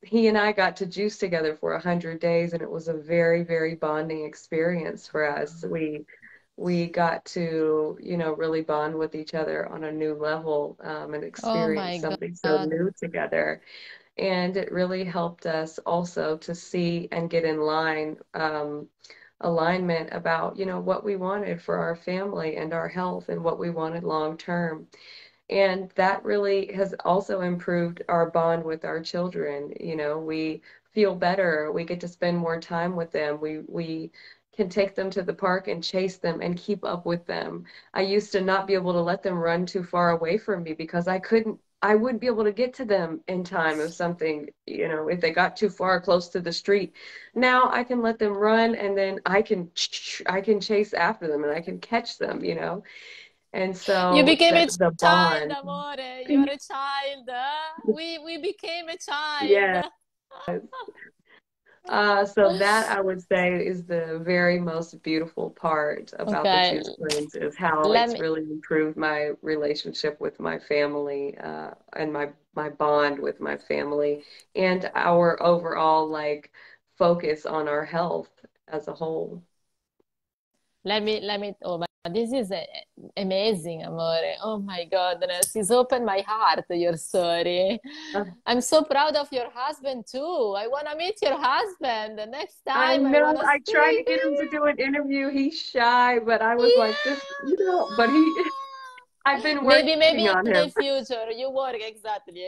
he and I got to juice together for 100 days, and it was a very, very bonding experience for us. We got to, really bond with each other on a new level and Oh experience my something so God. new together. And it really helped us also to see and get in alignment about, what we wanted for our family and our health and what we wanted long term. And that really has also improved our bond with our children. We feel better. We get to spend more time with them. We can take them to the park and chase them and keep up with them. I used to not be able to let them run too far away from me because I wouldn't be able to get to them in time if something, if they got too far close to the street. Now I can let them run and then I can chase after them and I can catch them. And You so became a the child, bond, amore. You are a child. We became a child. yeah. So that I would say is the very most beautiful part about the Okay, juice cleanse is how let it's me really improved my relationship with my family, and my bond with my family and our overall like focus on our health as a whole. oh my This is amazing, amore. Oh my goodness. It's opened my heart, your story. I'm so proud of your husband too. I want to meet your husband. The next I time I know. want to I tried to speak. get him to do an interview. He's shy, but I was like, this, but I've been Maybe working on in the him. future you work exactly.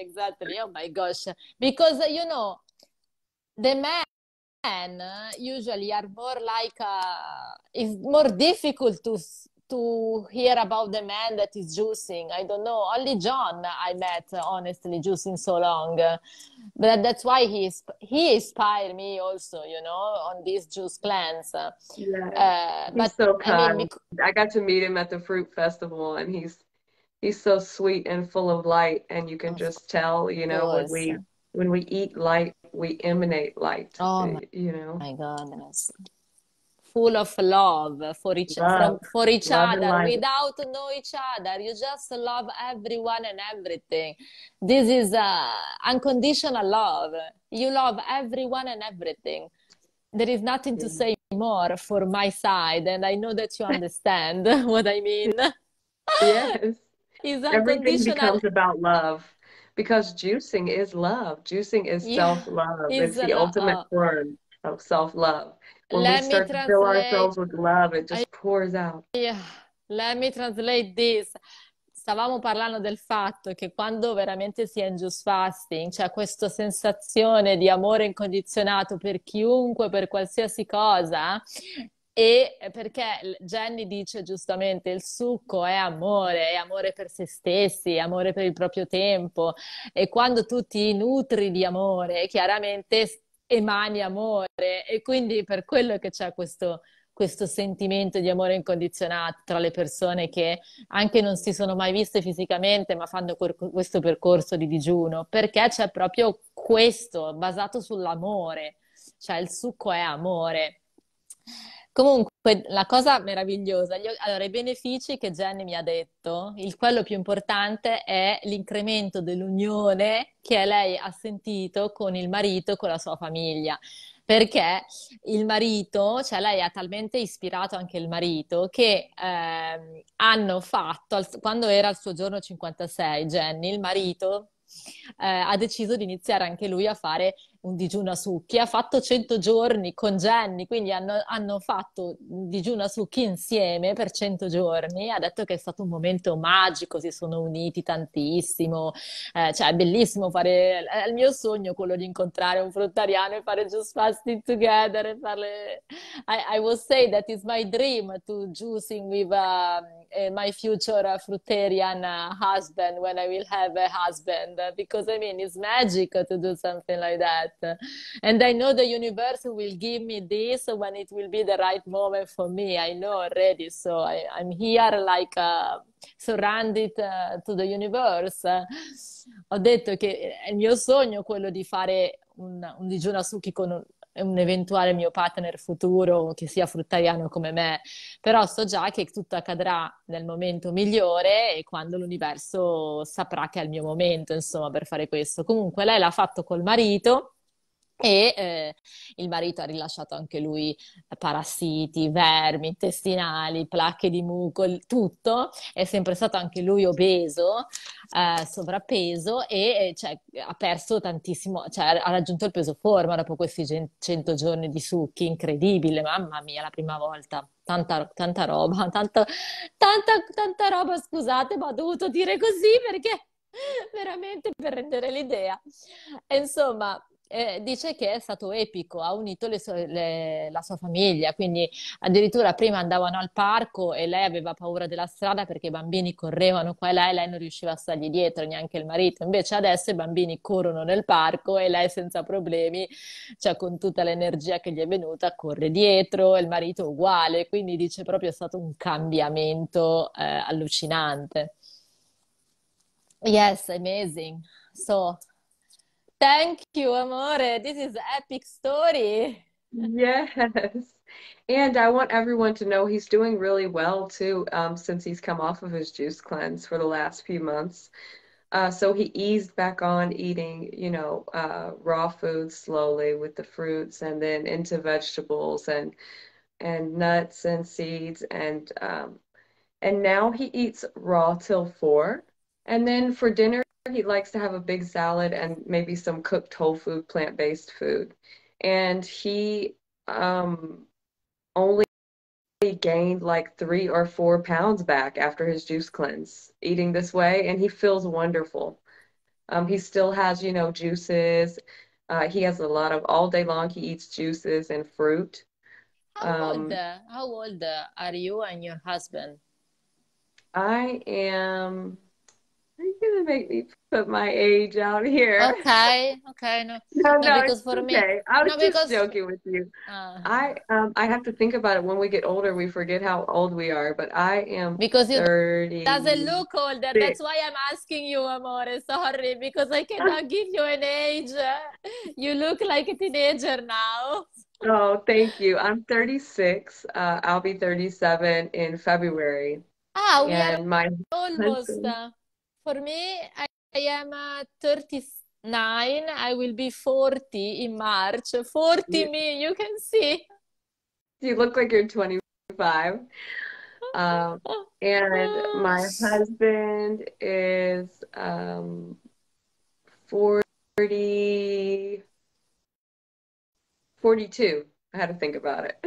Oh my gosh. Because the men usually are more like it's more difficult to hear about the man that is juicing. I don't know. Only John I met honestly juicing so long, but that's why he inspired me also. On these juice plans. Yeah, But he's so I mean, kind. I got to meet him at the fruit festival, and he's so sweet and full of light, and you can of just tell, course. when we eat light, we emanate light, Oh my goodness. Full of love love, for each love and other light. without know each other. You just love everyone and everything. This is unconditional love. You love everyone and everything. There is nothing to Yeah. say more for my side, and I know that you understand what I mean. Yes. Is Everything unconditional. becomes about love because juicing is love. Juicing is Yeah, self-love. is It's the ultimate form of self-love. When we let me start to fill translate. ourselves with love, it just pours out. Yeah, let me translate this. Stavamo parlando del fatto che quando veramente si è in juice fasting c'è questa sensazione di amore incondizionato per chiunque, per qualsiasi cosa, e perché Jenny dice giustamente il succo è amore per se stessi, è amore per il proprio tempo, e quando tu ti nutri di amore, chiaramente emani amore, e quindi per quello che c'è questo sentimento di amore incondizionato tra le persone che anche non si sono mai viste fisicamente, ma fanno questo percorso di digiuno, perché c'è proprio questo basato sull'amore, cioè il succo è amore. Comunque, la cosa meravigliosa, allora, i benefici che Jenny mi ha detto, quello più importante è l'incremento dell'unione che lei ha sentito con il marito e con la sua famiglia. Perché il marito, cioè lei ha talmente ispirato anche il marito che hanno fatto, quando era il suo giorno 56, Jenny, il marito ha deciso di iniziare anche lui a fare un digiuno a succhi. Ha fatto 100 giorni con Jenny, quindi hanno fatto un digiuno a succhi insieme per 100 giorni. Ha detto che è stato un momento magico, si sono uniti tantissimo. Cioè, è bellissimo fare. È il mio sogno quello di incontrare un fruttariano e fare just fasting together e farle. I will say that is my dream to juicing with my future fruitarian husband when I will have a husband because I mean it's magic to do something like that, and I know the universe will give me this when it will be the right moment for me. I know already, so I'm here like surrounded to the universe. Ho detto che è il mio sogno quello di fare un digiuno a succhi con un eventuale mio partner futuro che sia fruttariano come me, però so già che tutto accadrà nel momento migliore e quando l'universo saprà che è il mio momento, insomma, per fare questo. Comunque lei l'ha fatto col marito. E il marito ha rilasciato anche lui parassiti, vermi intestinali, placche di muco, tutto. È sempre stato anche lui obeso, sovrappeso e cioè, ha perso tantissimo, cioè ha raggiunto il peso forma dopo questi 100 giorni di succhi, incredibile, mamma mia, la prima volta. Tanta roba, tanta roba, scusate, ma ho dovuto dire così perché veramente per rendere l'idea. E insomma, dice che è stato epico, ha unito la sua famiglia, quindi addirittura prima andavano al parco e lei aveva paura della strada perché i bambini correvano qua e lei non riusciva a stargli dietro, neanche il marito. Invece adesso i bambini corrono nel parco e lei senza problemi, cioè con tutta l'energia che gli è venuta, corre dietro, e il marito uguale, quindi dice proprio è stato un cambiamento allucinante. Yes, amazing. So, thank you, amore. This is epic story. Yes. And I want everyone to know he's doing really well too, since he's come off of his juice cleanse for the last few months. So he eased back on eating, raw foods slowly with the fruits and then into vegetables and nuts and seeds and And now he eats raw till 4. And then for dinner, he likes to have a big salad and maybe some cooked whole food, plant-based food. And he only gained like 3 or 4 pounds back after his juice cleanse, eating this way, and he feels wonderful. He still has, juices. He has a lot of all day long, he eats juices and fruit. Um, How old are you and your husband? I am, are you gonna make me put my age out here? Okay, okay, no, No, no, no, because it's for me, okay. I was no, just because joking with you. uh, I have to think about it when we get older, we forget how old we are, but I am because you doesn't 36. look older. That's why I'm asking you, amore. Sorry, because I cannot give you an age. You look like a teenager now. Oh, thank you. I'm 36. I'll be 37 in February. Ah, we are And my almost. husband, For me, I am 39. I will be 40 in March. 40 you, me, you can see. you look like you're 25. Um, and my husband is 40, 42. I had to think about it.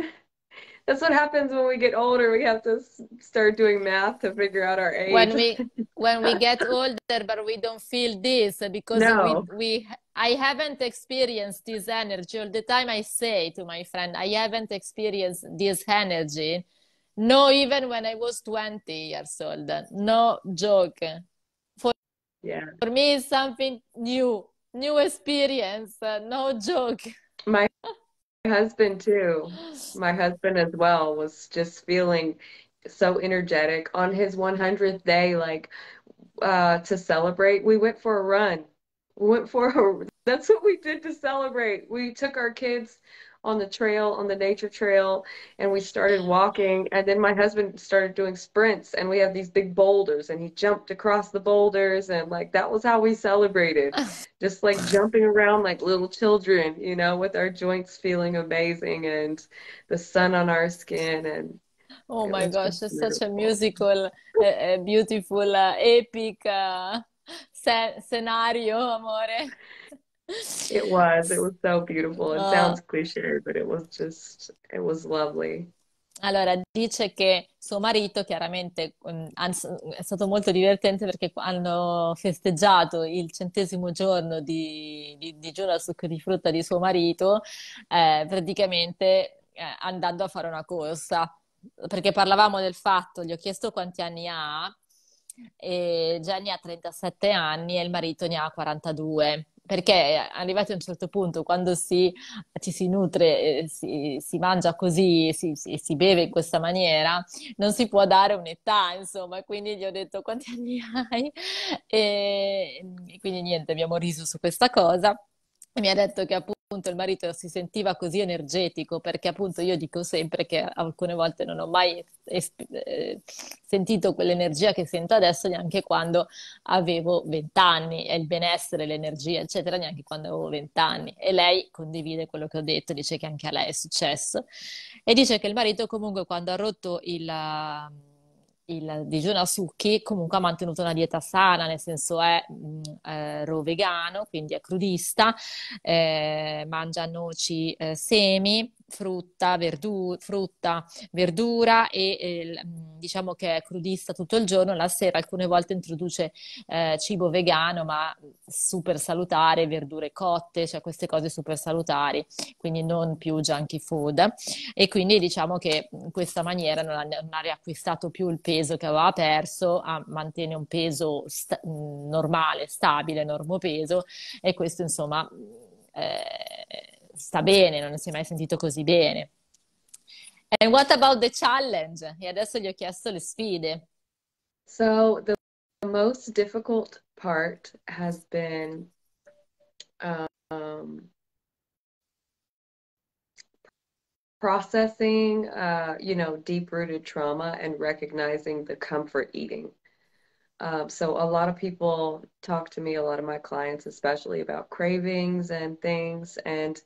That's what happens when we get older. We have to start doing math to figure out our age. when we when we get older, but we don't feel this because No. we I haven't experienced this energy. All the time I say to my friend, I haven't experienced this energy. No, even when I was 20 years old. No joke. For Yeah. me, it's something new experience. No joke. My husband too. My husband as well was just feeling so energetic on his 100th day, like to celebrate. We went for a run. We went for that's what we did to celebrate. We took our kids on the trail, on the nature trail, and we started walking. And then my husband started doing sprints, and we have these big boulders, and he jumped across the boulders, and like that was how we celebrated. Just like jumping around like little children, with our joints feeling amazing and the sun on our skin, and Oh it my was just gosh, it's such a beautiful. musical, beautiful, epic scenario, amore. It was. It was so beautiful. It Uh, sounds cliche, but it was lovely. allora, dice che suo marito, chiaramente, è stato molto divertente perché hanno festeggiato il 100° giorno di digiuno al succo di frutta di suo marito, praticamente andando a fare una corsa. Perché parlavamo del fatto, gli ho chiesto quanti anni ha, e Jenny ha 37 anni e il marito ne ha 42. Perché arrivati a un certo punto, quando ci si nutre, si mangia così, si beve in questa maniera, non si può dare un'età, insomma, e quindi gli ho detto quanti anni hai? E quindi niente, abbiamo riso su questa cosa. E mi ha detto che appunto il marito si sentiva così energetico perché appunto io dico sempre che alcune volte non ho mai sentito quell'energia che sento adesso neanche quando avevo 20 anni e il benessere, l'energia, eccetera, neanche quando avevo 20 anni. E lei condivide quello che ho detto, dice che anche a lei è successo e dice che il marito comunque quando ha rotto il digiuno a succhi comunque ha mantenuto una dieta sana, nel senso è raw vegano, quindi è crudista, mangia noci, semi, frutta, verdura e diciamo che è crudista tutto il giorno, la sera alcune volte introduce cibo vegano ma super salutare, verdure cotte, cioè queste cose super salutari, quindi non più junky food e quindi diciamo che in questa maniera non ha riacquistato più il peso che aveva perso, mantiene un peso normale, stabile, normopeso e questo insomma sta bene, non si è mai sentito così bene. And what about the challenge? E adesso gli ho chiesto le sfide. So the most difficult part has been um, processing, deep-rooted trauma and recognizing the comfort eating. So a lot of people talk to me, a lot of my clients, especially about cravings and things and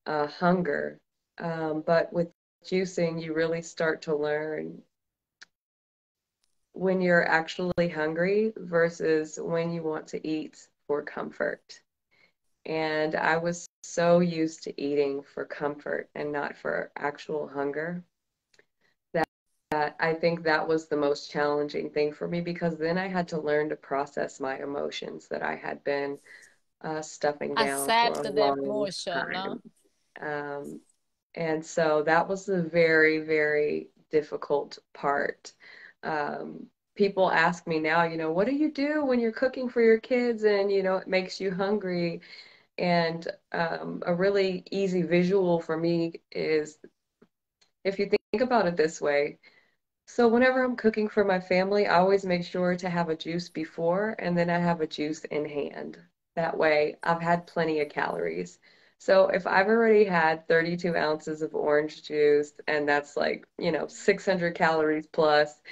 hunger. But with juicing, you really start to learn when you're actually hungry versus when you want to eat for comfort. And I was so used to eating for comfort and not for actual hunger that I think that was the most challenging thing for me because then I had to learn to process my emotions that I had been stuffing down for Accept a the long emotion, no? time. Um, and so that was the very, very difficult part. Um, People ask me now, what do you do when you're cooking for your kids and, it makes you hungry? And a really easy visual for me is if you think about it this way. So whenever I'm cooking for my family, I always make sure to have a juice before and then I have a juice in hand. That way I've had plenty of calories. So if I've already had 32 ounces of orange juice and that's like, 600 calories plus,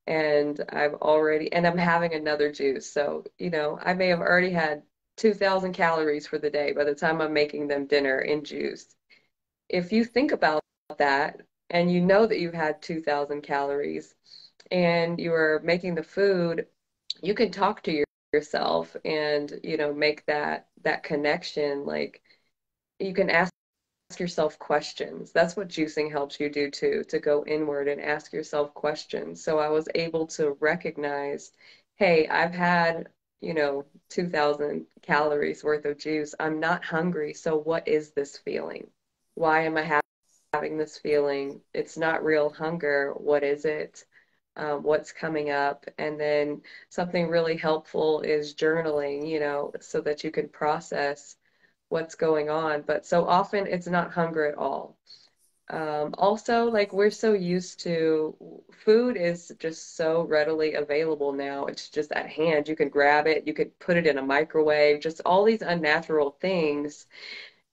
and I'm having another juice. So, I may have already had 2,000 calories for the day by the time I'm making them dinner in juice. If you think about that and you know that you've had 2,000 calories and you are making the food, you can talk to yourself and, make that connection. Like you can ask yourself questions. That's what juicing helps you do too, to go inward and ask yourself questions. So I was able to recognize, hey, I've had, 2,000 calories worth of juice. I'm not hungry. So what is this feeling? Why am I having this feeling? It's not real hunger. What is it? What's coming up? And then something really helpful is journaling, so that you can process what's going on. But so often it's not hunger at all. Also, like we're so used to food is just so readily available now. It's just at hand. You can grab it, you could put it in a microwave, just all these unnatural things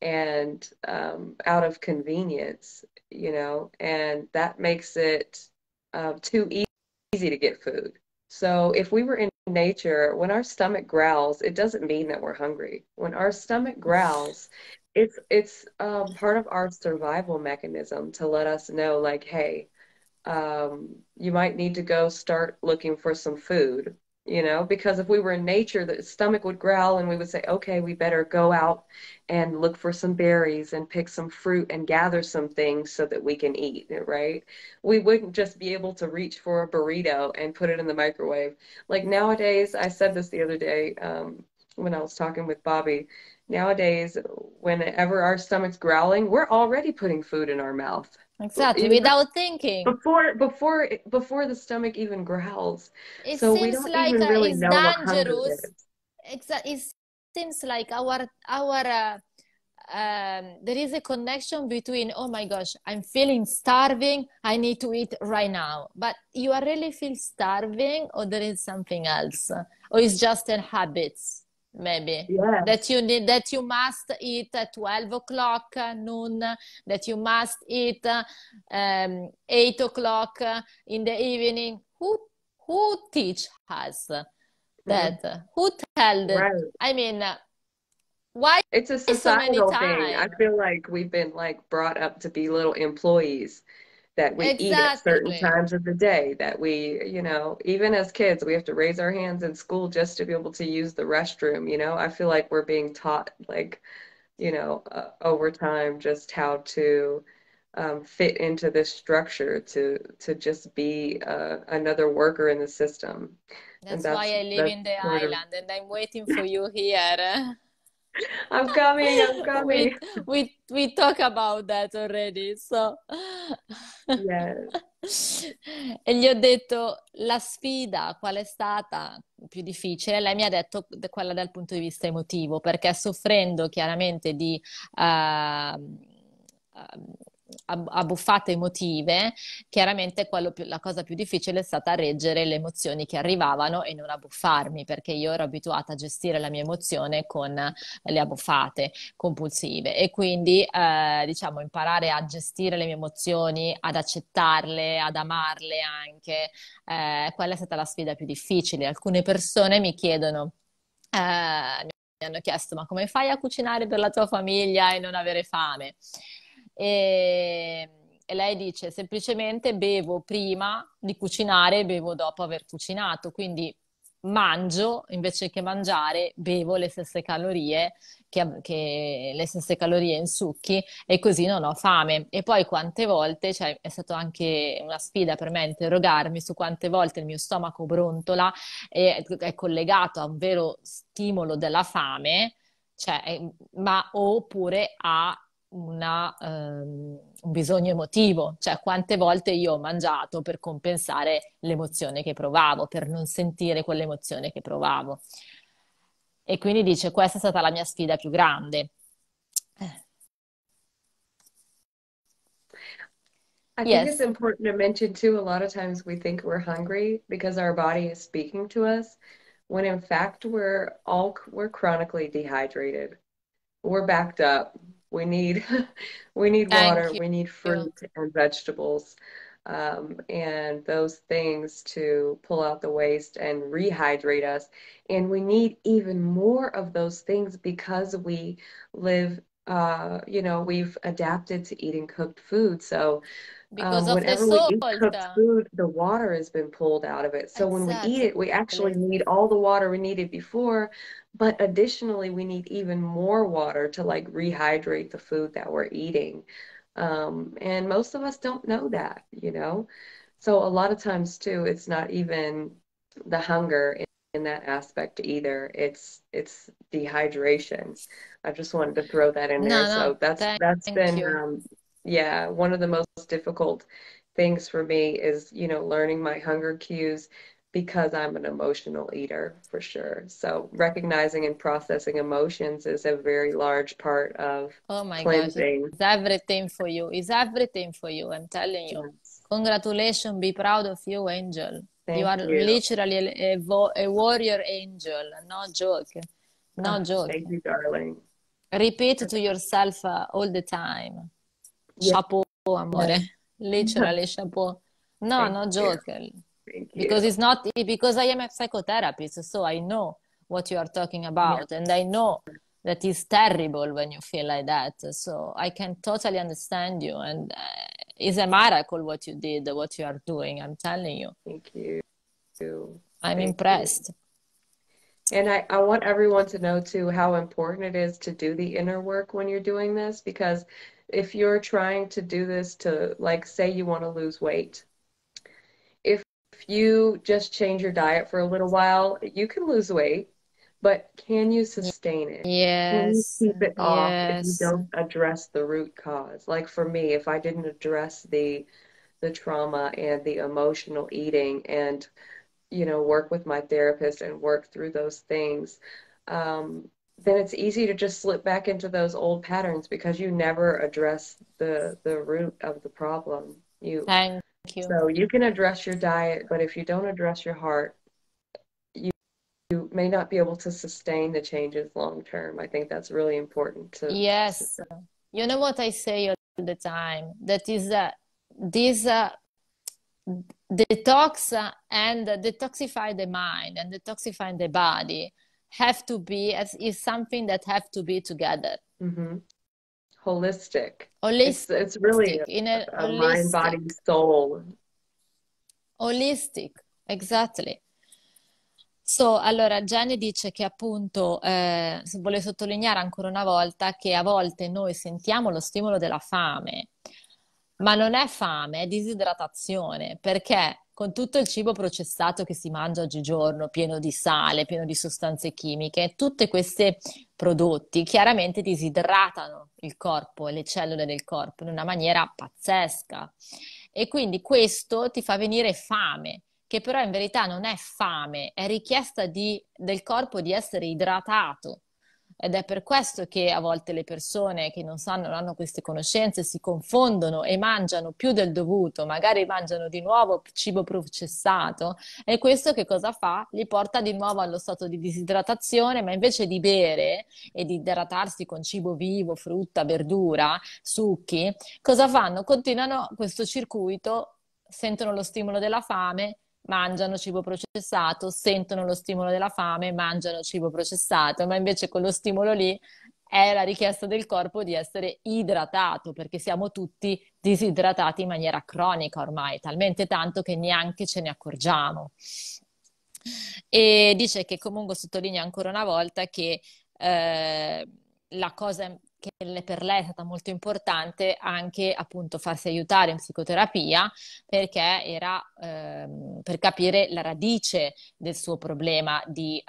and out of convenience, and that makes it too easy to get food. So if we were in nature, when our stomach growls, it doesn't mean that we're hungry. When our stomach growls, it's part of our survival mechanism to let us know, like, hey, you might need to go start looking for some food, because if we were in nature, the stomach would growl and we would say, okay, we better go out and look for some berries and pick some fruit and gather some things so that we can eat, right? We wouldn't just be able to reach for a burrito and put it in the microwave. Like nowadays, I said this the other day, when I was talking with Bobby. Nowadays, whenever our stomach's growling, we're already putting food in our mouth. Exactly, You know, without thinking. before the stomach even growls. It So we seems don't like even really it's know what hunger dangerous. is. It seems like there is a connection between, oh my gosh, I'm feeling starving, I need to eat right now. But you are really feel starving, or there is something else, or it's just a habit, maybe that Yes. you need, that you must eat at 12 o'clock noon, that you must eat 8 o'clock in the evening. Who teach us Mhm. that? Who tell that? Right. I mean, why It's a so many societal thing. I time? feel like we've been like brought up to be little employees, that we eat at certain Exactly. times of the day, that we, even as kids, we have to raise our hands in school just to be able to use the restroom, I feel like we're being taught like, over time just how to fit into this structure to just be another worker in the system. And That's why that's I live that's in the sort of island and I'm waiting for you here. I'm coming, I'm We coming. we talk about that already, so Yes. e gli ho detto la sfida qual è stata più difficile? Lei mi ha detto quella dal punto di vista emotivo, perché soffrendo chiaramente di abbuffate emotive, chiaramente la cosa più difficile è stata reggere le emozioni che arrivavano e non abbuffarmi, perché io ero abituata a gestire la mia emozione con le abbuffate compulsive e quindi diciamo imparare a gestire le mie emozioni, ad accettarle, ad amarle anche, quella è stata la sfida più difficile. Alcune persone mi chiedono, mi hanno chiesto, ma come fai a cucinare per la tua famiglia e non avere fame? E, e lei dice semplicemente bevo prima di cucinare e bevo dopo aver cucinato, quindi mangio invece che mangiare, bevo le stesse calorie le stesse calorie in succhi e così non ho fame. E poi quante volte, cioè è stato anche una sfida per me interrogarmi su quante volte il mio stomaco brontola e è collegato a un vero stimolo della fame, cioè, ma oppure a un bisogno emotivo, cioè quante volte io ho mangiato per compensare l'emozione che provavo, per non sentire quell'emozione che provavo. E quindi dice, questa è stata la mia sfida più grande. I think it's Yes, important to mention too, a lot of times we think we're hungry because our body is speaking to us, when in fact we're chronically dehydrated. We're backed up. We need we need thank water, you. we need fruit and vegetables, and those things to pull out the waste and rehydrate us. And we need even more of those things because we live, we've adapted to eating cooked food. So Because of the whenever we salt. eat cooked food, the water has been pulled out of it. So when we eat Exactly. it, we actually need all the water we needed before, but additionally, we need even more water to like rehydrate the food that we're eating. And most of us don't know that, you know? So a lot of times too, it's not even the hunger in that aspect either. It's dehydration. I just wanted to throw that in there. No, So no, that's thank been you. yeah, one of the most difficult things for me is, learning my hunger cues because I'm an emotional eater for sure. So recognizing and processing emotions is a very large part of Oh my gosh, cleansing. it's everything for you. It's everything for you, I'm telling you. Yes. Congratulations, be proud of you, Angel. You Thank are you. literally a warrior angel. No joke. No Oh, joke. thank you, darling. Repeat to yourself all the time. Yeah. Chapeau, amore. Yes. Literally, chapeau. No, Thank no you. joke. Thank Because you. it's not because I am a psychotherapist, so I know what you are talking Yeah. about, and I know that is terrible when you feel like that. So I can totally understand you, and it's a miracle what you did, what you are doing. I'm telling you, Thank you. I'm Thank you. impressed. And I want everyone to know too how important it is to do the inner work when you're doing this, because if you're trying to do this to, like, say you want to lose weight, if you just change your diet for a little while, you can lose weight, but can you sustain it? Can you Yes, keep it off if you yes. don't address the root cause? Like for me, if I didn't address the trauma and the emotional eating and work with my therapist and work through those things, then it's easy to just slip back into those old patterns because you never address the root of the problem. Thank you. So you can address your diet, but if you don't address your heart, you, you may not be able to sustain the changes long term. I think that's really important to Yes. You know what I say all the time? That is this detox and detoxify the mind and detoxify the body have to be as is something that have to be together. hmm holistic. It's really Holistic, in a a mind, body, holistic, soul. holistic, exactly. So, allora Jenny dice che appunto vuole sottolineare ancora una volta che a volte noi sentiamo lo stimolo della fame, ma non è fame, è disidratazione, perché con tutto il cibo processato che si mangia oggigiorno, pieno di sale, pieno di sostanze chimiche, tutti questi prodotti chiaramente disidratano il corpo e le cellule del corpo in una maniera pazzesca. E quindi questo ti fa venire fame che però in verità non è fame, è richiesta del corpo di essere idratato. Ed è per questo che a volte le persone che non sanno, non hanno queste conoscenze, si confondono e mangiano più del dovuto, magari mangiano di nuovo cibo processato e questo che cosa fa? Li porta di nuovo allo stato di disidratazione, ma invece di bere e di idratarsi con cibo vivo, frutta, verdura, succhi, cosa fanno? Continuano questo circuito, sentono lo stimolo della fame, mangiano cibo processato, sentono lo stimolo della fame, mangiano cibo processato, ma invece quello stimolo lì è la richiesta del corpo di essere idratato, perché siamo tutti disidratati in maniera cronica ormai, talmente tanto che neanche ce ne accorgiamo. E dice che comunque sottolinea ancora una volta che la cosa che per lei è stata molto importante anche appunto farsi aiutare in psicoterapia perché era per capire la radice del suo problema di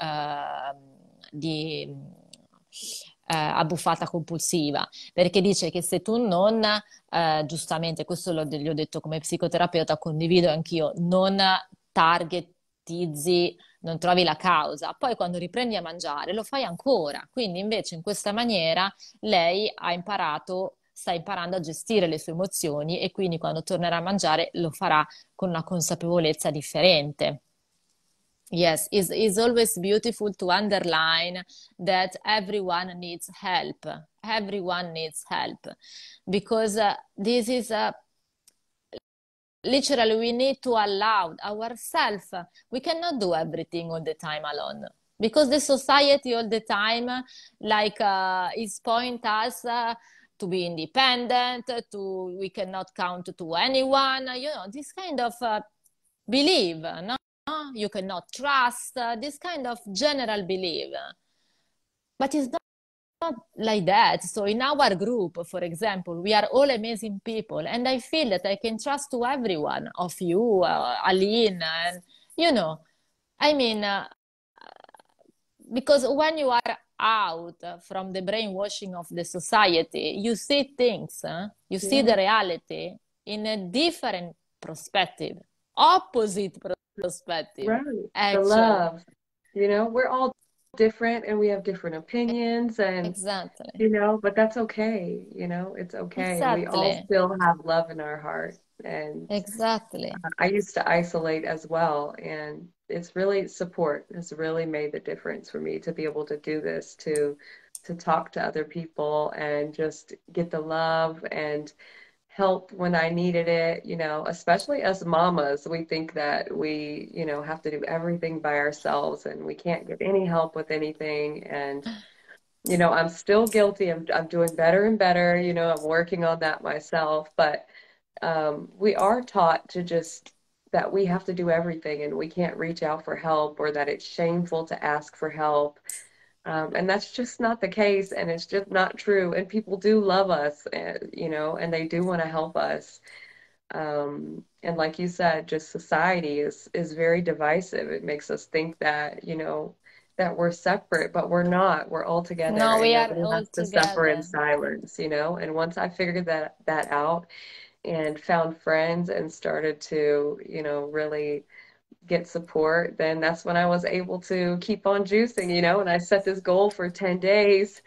abbuffata compulsiva, perché dice che se tu non, giustamente, questo gli ho detto come psicoterapeuta, condivido anch'io, non targetizzi, non trovi la causa, poi quando riprendi a mangiare lo fai ancora, quindi invece in questa maniera lei ha imparato, sta imparando a gestire le sue emozioni e quindi quando tornerà a mangiare lo farà con una consapevolezza differente. Yes, it's always beautiful to underline that everyone needs help. Everyone needs help because this is a literally we need to allow ourselves. We cannot do everything all the time alone because the society all the time like is point us to be independent, to we cannot count to anyone. You know this kind of belief, no? You cannot trust this kind of general belief. But it's not like that. So in our group, for example, we are all amazing people, and I feel that I can trust to everyone of you, Aline, and you know, I mean, because when you are out from the brainwashing of the society, you see things, you see Yeah, the reality in a different perspective, opposite perspective, right. The actually. love, we're all different and we have different opinions and, Exactly. but that's okay. It's okay. We all Exactly. still have love in our heart. And Exactly. I used to isolate as well. And it's really support has really made the difference for me to be able to do this, to talk to other people and just get the love and help when I needed it, especially as mamas, we think that we, have to do everything by ourselves and we can't get any help with anything. And, I'm still guilty. I'm doing better and better. I'm working on that myself. But we are taught to just that we have to do everything and we can't reach out for help or that it's shameful to ask for help. And that's just not the case, and it's just not true. And people do love us, and they do want to help us. And like you said, just society is very divisive. It makes us think that, that we're separate, but we're not. We're all together, No, and we are nobody all has to suffer in together. silence. And once I figured that out and found friends and started to, really get support, then that's when I was able to keep on juicing. And I set this goal for 10 days,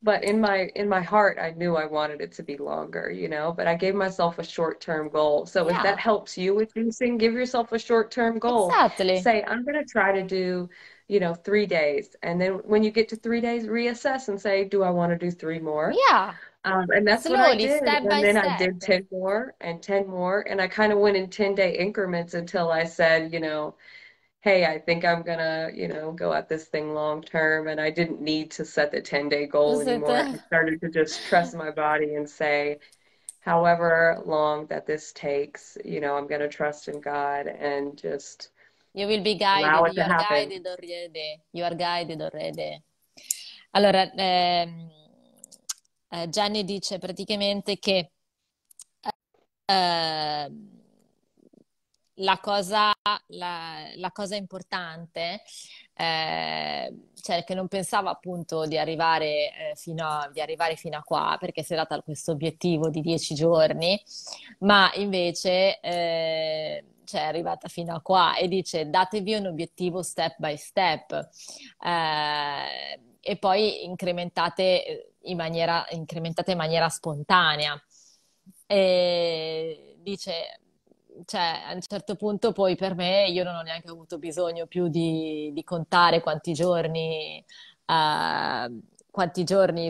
but in my heart I knew I wanted it to be longer, but I gave myself a short-term goal. So if that Yeah, helps you with juicing, give yourself a short-term goal. exactly. Say, I'm going to try to do, 3 days. And then when you get to 3 days, reassess and say, do I want to do three more? Yeah, And that's what I slowly, did. step And by then I step. did 10 more and 10 more. And I kind of went in 10-day increments until I said, hey, I think I'm gonna, go at this thing long term. And I didn't need to set the 10-day goal anymore. I started to just trust my body and say, however long that this takes, I'm gonna trust in God and just You will be allow guided. it You to are happen. guided already. You are guided already. Allora, Gianni dice praticamente che eh, la cosa importante, cioè che non pensava appunto di arrivare fino a qua, perché si è data questo obiettivo di 10 giorni, ma invece cioè è arrivata fino a qua e dice datevi un obiettivo step by step e poi incrementate in maniera spontanea. E dice, cioè, a un certo punto poi per me io non ho neanche avuto bisogno più di contare quanti giorni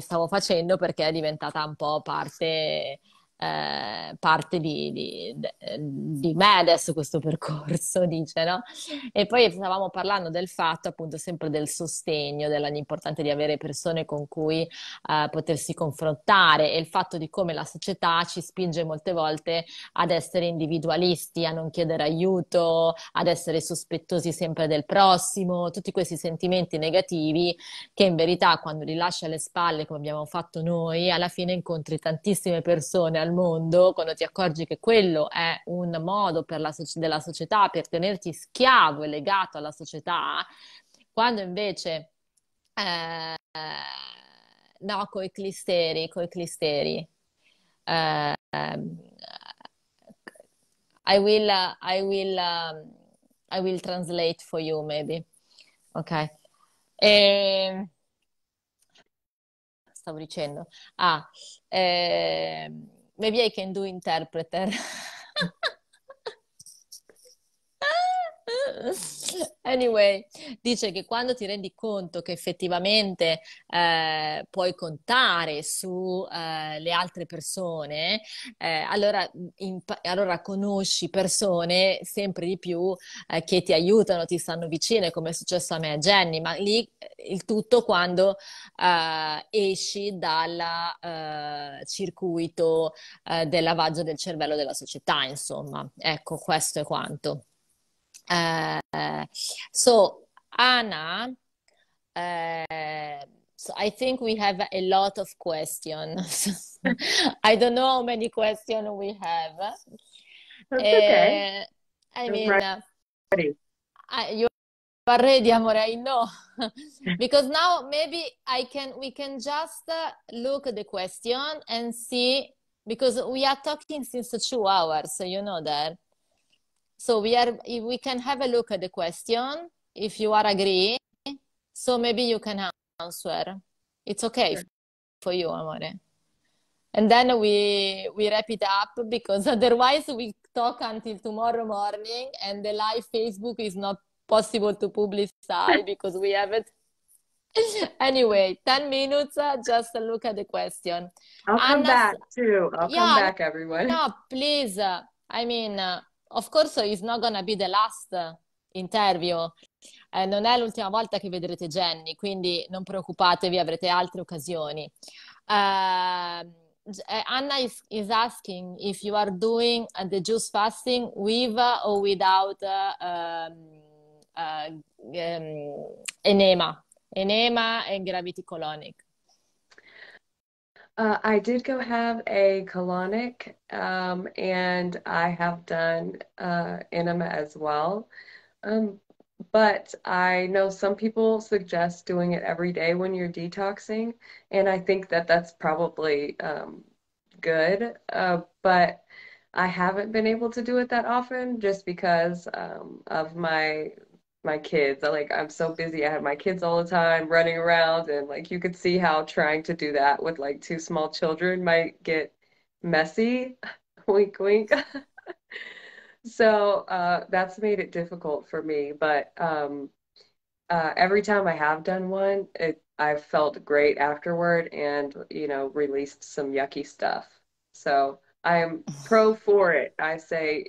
stavo facendo perché è diventata un po' parte, parte di me adesso questo percorso, dice, no? E poi stavamo parlando del fatto, appunto, sempre del sostegno, dell'importante di avere persone con cui potersi confrontare e il fatto di come la società ci spinge molte volte ad essere individualisti, a non chiedere aiuto, ad essere sospettosi sempre del prossimo, tutti questi sentimenti negativi che in verità quando li lasci alle spalle, come abbiamo fatto noi, alla fine incontri tantissime persone al mondo, quando ti accorgi che quello è un modo per della società per tenerti schiavo e legato alla società, quando invece no, coeclisteri. I will translate for you maybe. Ok. E, stavo dicendo, ah, maybe I can do interpreter. Anyway, dice che quando ti rendi conto che effettivamente puoi contare su le altre persone, allora, allora conosci persone sempre di più che ti aiutano, ti stanno vicine, come è successo a me e a Jenny, ma lì il tutto quando esci dal circuito del lavaggio del cervello della società, insomma. Ecco, questo è quanto. Uh, so Anna, so I think we have a lot of questions. I don't know how many questions we have. That's okay. Uh, I I'm mean, ready. you are ready, amore? I know. Because now maybe we can just look at the question and see, because we are talking since 2 hours, so you know that. So we can have a look at the question if you are agree. So maybe you can answer. It's okay Sure. for you, amore. And then we wrap it up because otherwise we talk until tomorrow morning and the live Facebook is not possible to publicize because we haven't. Anyway, 10 minutes, just look at the question. I'll come Anna, back too. I'll come yeah, back, everyone. no, please. I mean, of course, it's not gonna be the last interview. Non è l'ultima volta che vedrete Jenny, quindi non preoccupatevi, avrete altre occasioni. Anna is asking if you are doing the juice fasting with or without enema and gravity colonic. I did go have a colonic, and I have done enema as well. Um, but I know some people suggest doing it every day when you're detoxing, and I think that that's probably good. But I haven't been able to do it that often just because of my kids. I'm so busy. I have my kids all the time running around, and like you could see how trying to do that with like two small children might get messy. Wink, wink. So that's made it difficult for me. But every time I have done one, I've felt great afterward and, released some yucky stuff. So I'm pro for it. I say,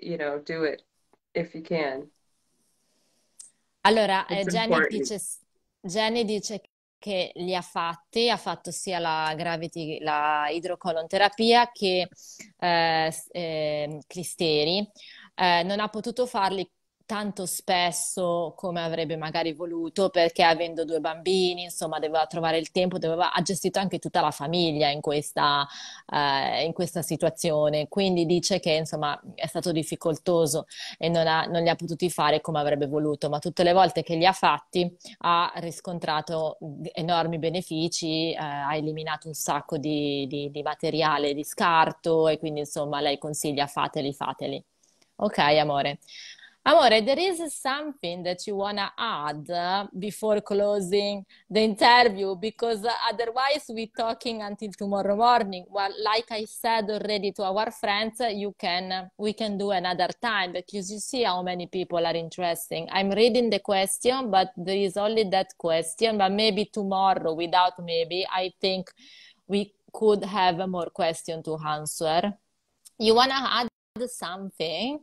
do it if you can. Allora, It's important. Jenny dice che li ha fatto sia la idrocolonterapia che clisteri. Non ha potuto farli tanto spesso come avrebbe magari voluto perché avendo 2 bambini, insomma, doveva trovare il tempo, ha gestito anche tutta la famiglia in questa situazione. Quindi dice che, insomma, è stato difficoltoso e non li ha potuti fare come avrebbe voluto, ma tutte le volte che li ha fatti ha riscontrato enormi benefici, ha eliminato un sacco di materiale di scarto e quindi insomma lei consiglia fateli, fateli. Ok, amore. Amore, there is something that you wanna add before closing the interview because otherwise we're talking until tomorrow morning. Well, like I said already to our friends, we can do another time because you see how many people are interested. I'm reading the question, but there is only that question. But maybe tomorrow, without maybe, I think we could have more question to answer. You wanna add something?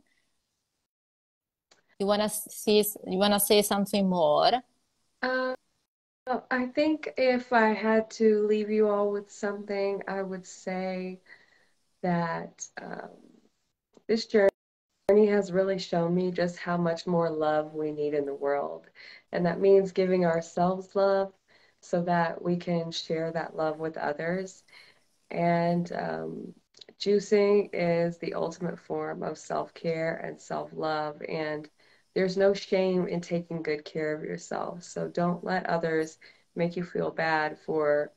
You wanna say something more? Uh, I think if I had to leave you all with something, I would say that this journey has really shown me just how much more love we need in the world. And that means giving ourselves love so that we can share that love with others. And juicing is the ultimate form of self-care and self-love. And there's no shame in taking good care of yourself. So don't let others make you feel bad for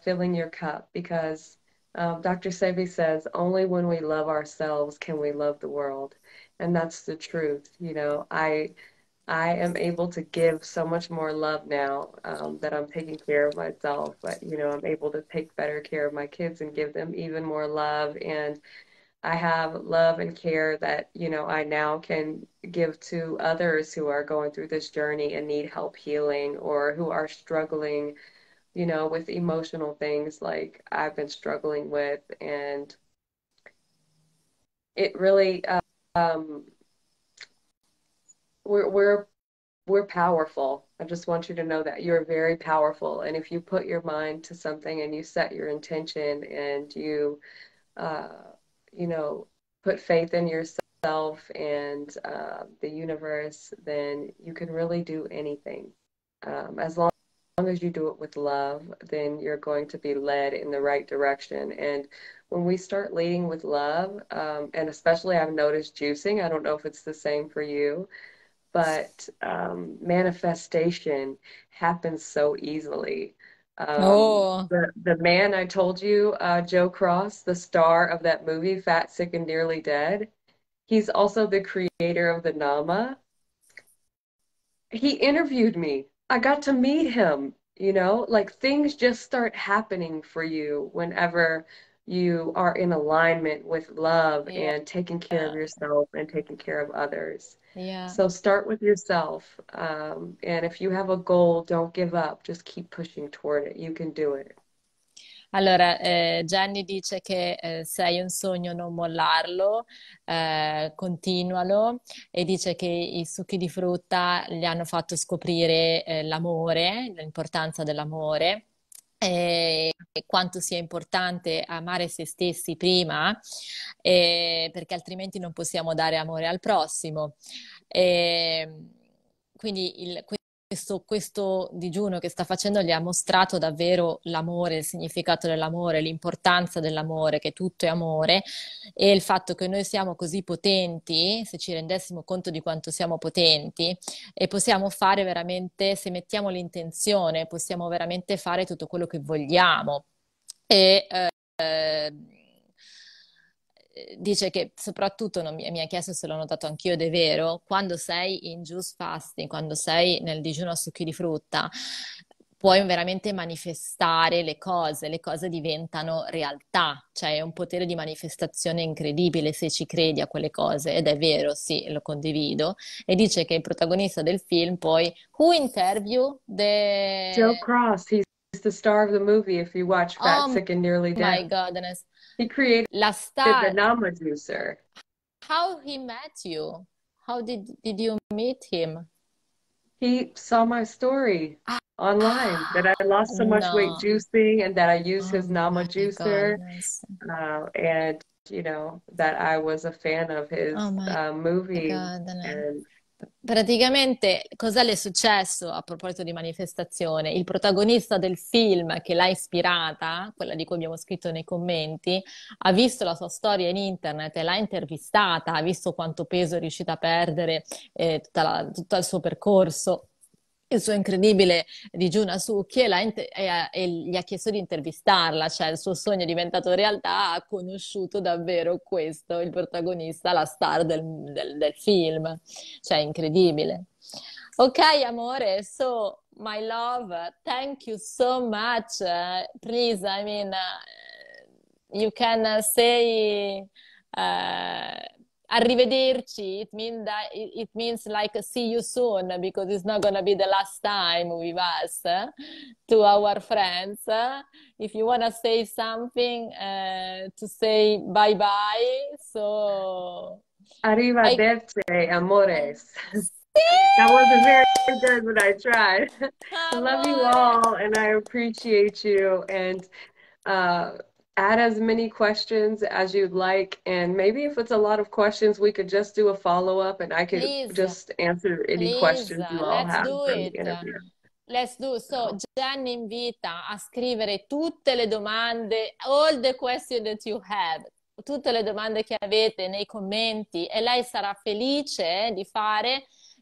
filling your cup because Dr. Sebi says only when we love ourselves can we love the world. And that's the truth. I am able to give so much more love now that I'm taking care of myself. But, I'm able to take better care of my kids and give them even more love. And I have love and care that, I now can give to others who are going through this journey and need help healing or who are struggling, with emotional things like I've been struggling with. And it really, um, we're we're powerful. I just want you to know that you're very powerful. And if you put your mind to something and you set your intention and uh, you know, put faith in yourself and the universe, then you can really do anything. As long as you do it with love, then you're going to be led in the right direction. And when we start leading with love, and especially I've noticed juicing, I don't know if it's the same for you, but manifestation happens so easily. Oh, The man I told you, Joe Cross, the star of that movie, Fat, Sick, and Nearly Dead, he's also the creator of the Nama. He interviewed me. I got to meet him, like things just start happening for you whenever you are in alignment with love yeah, and taking care of yourself and taking care of others. yeah. So start with yourself. And if you have a goal, don't give up. Just keep pushing toward it. You can do it. Allora, Jenny dice che se hai un sogno non mollarlo, continualo e dice che i succhi di frutta gli hanno fatto scoprire l'amore, l'importanza dell'amore e quanto sia importante amare se stessi prima, perché altrimenti non possiamo dare amore al prossimo. E, quindi questo digiuno che sta facendo gli ha mostrato davvero l'amore, il significato dell'amore, l'importanza dell'amore, che tutto è amore e il fatto che noi siamo così potenti, se ci rendessimo conto di quanto siamo potenti e possiamo fare veramente, se mettiamo l'intenzione, possiamo veramente fare tutto quello che vogliamo. E, dice che soprattutto mi ha chiesto se l'ho notato anch'io ed è vero, quando sei in juice fasting, quando sei nel digiuno a succhi di frutta, puoi veramente manifestare le cose diventano realtà, cioè è un potere di manifestazione incredibile se ci credi a quelle cose ed è vero, sì, lo condivido. E dice che il protagonista del film poi, who interview Joe the... Cross, he's the star of the movie if you watch Fat, Oh Sick, and Nearly my Dead. goodness, He created la the star. Nama juicer. How he met you? How did you meet him? He saw my story online that I lost so much weight No. juicing and that I use Oh his Nama my juicer, goodness. and that I was a fan of Oh his my movies. goodness. And Praticamente, cosa le è successo a proposito di manifestazione? Il protagonista del film che l'ha ispirata, quella di cui abbiamo scritto nei commenti, ha visto la sua storia in internet e l'ha intervistata, ha visto quanto peso è riuscita a perdere, tutto il suo percorso, il suo incredibile digiuno a succhi e gli ha chiesto di intervistarla, cioè il suo sogno è diventato realtà, ha conosciuto davvero questo, il protagonista, la star del film, cioè incredibile. Ok, amore, so my love, thank you so much. Please, I mean, you can say uh, arrivederci, it means like see you soon because it's not gonna be the last time with us to our friends. If you wanna say something to say bye bye, so I Arrivederci, amores. sì! That wasn't very good, but I tried. I love you Amore! all, and I appreciate you. And uh, add as many questions as you'd like. And maybe if it's a lot of questions, we could just do a follow-up, and I could Please, just answer any please, questions you all let's have do from the it. interview. Let's do. So So, Jenny invita a scrivere tutte le domande, all the questions that you have, tutte le domande che avete nei commenti e lei sarà felice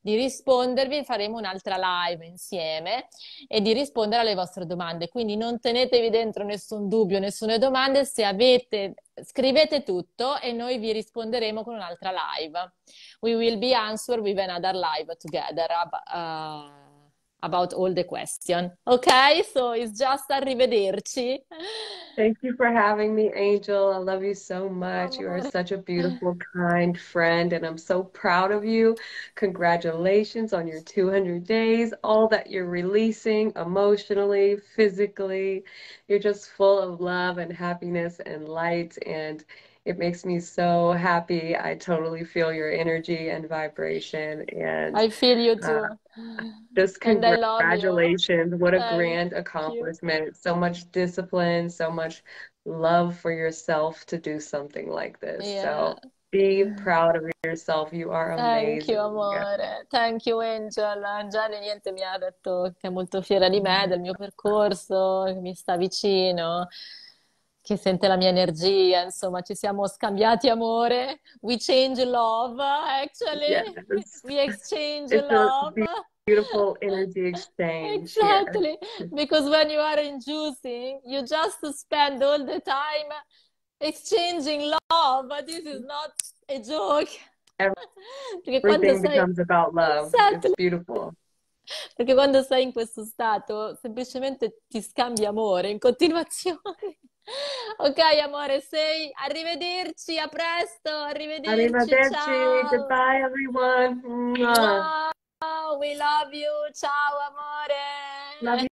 di rispondervi, faremo un'altra live insieme e di rispondere alle vostre domande. Quindi non tenetevi dentro nessun dubbio, nessuna domanda, se avete, scrivete tutto e noi vi risponderemo con un'altra live. We will be answered with another live together about all the questions. Okay, so it's just arrivederci. thank you for having me, Angel. I love you so much. You are Amore. such a beautiful, kind friend, and I'm so proud of you. Congratulations on your 200 days, all that you're releasing emotionally, physically. You're just full of love and happiness and light, and it makes me so happy. I totally feel your energy and vibration, and I feel you uh, too. just And I love you. congratulations. What a Thank grand you. accomplishment. So much discipline, so much love for yourself to do something like this. Yeah. So be proud of yourself. You are Thank you, amazing. amore. Thank you, Angel. Gianni niente mi ha detto che è molto fiera di me, del mio percorso, che mi sta vicino, che sente la mia energia. Insomma, ci siamo scambiati amore. We change love, Yes. actually. We exchange It's a love. beautiful energy exchange here. Exactly. Because when you are in juicing, you just spend all the time exchanging love, but this is not a joke. Perché quando Everything sei... becomes about love. It's Esatto. beautiful. Perché quando sei in questo stato, semplicemente ti scambi amore in continuazione. Ok, amore, sei... Arrivederci, a presto, arrivederci, Arrivederci. ciao. Goodbye, everyone. Mwah. Wow, we love you. Ciao, Love amore. you.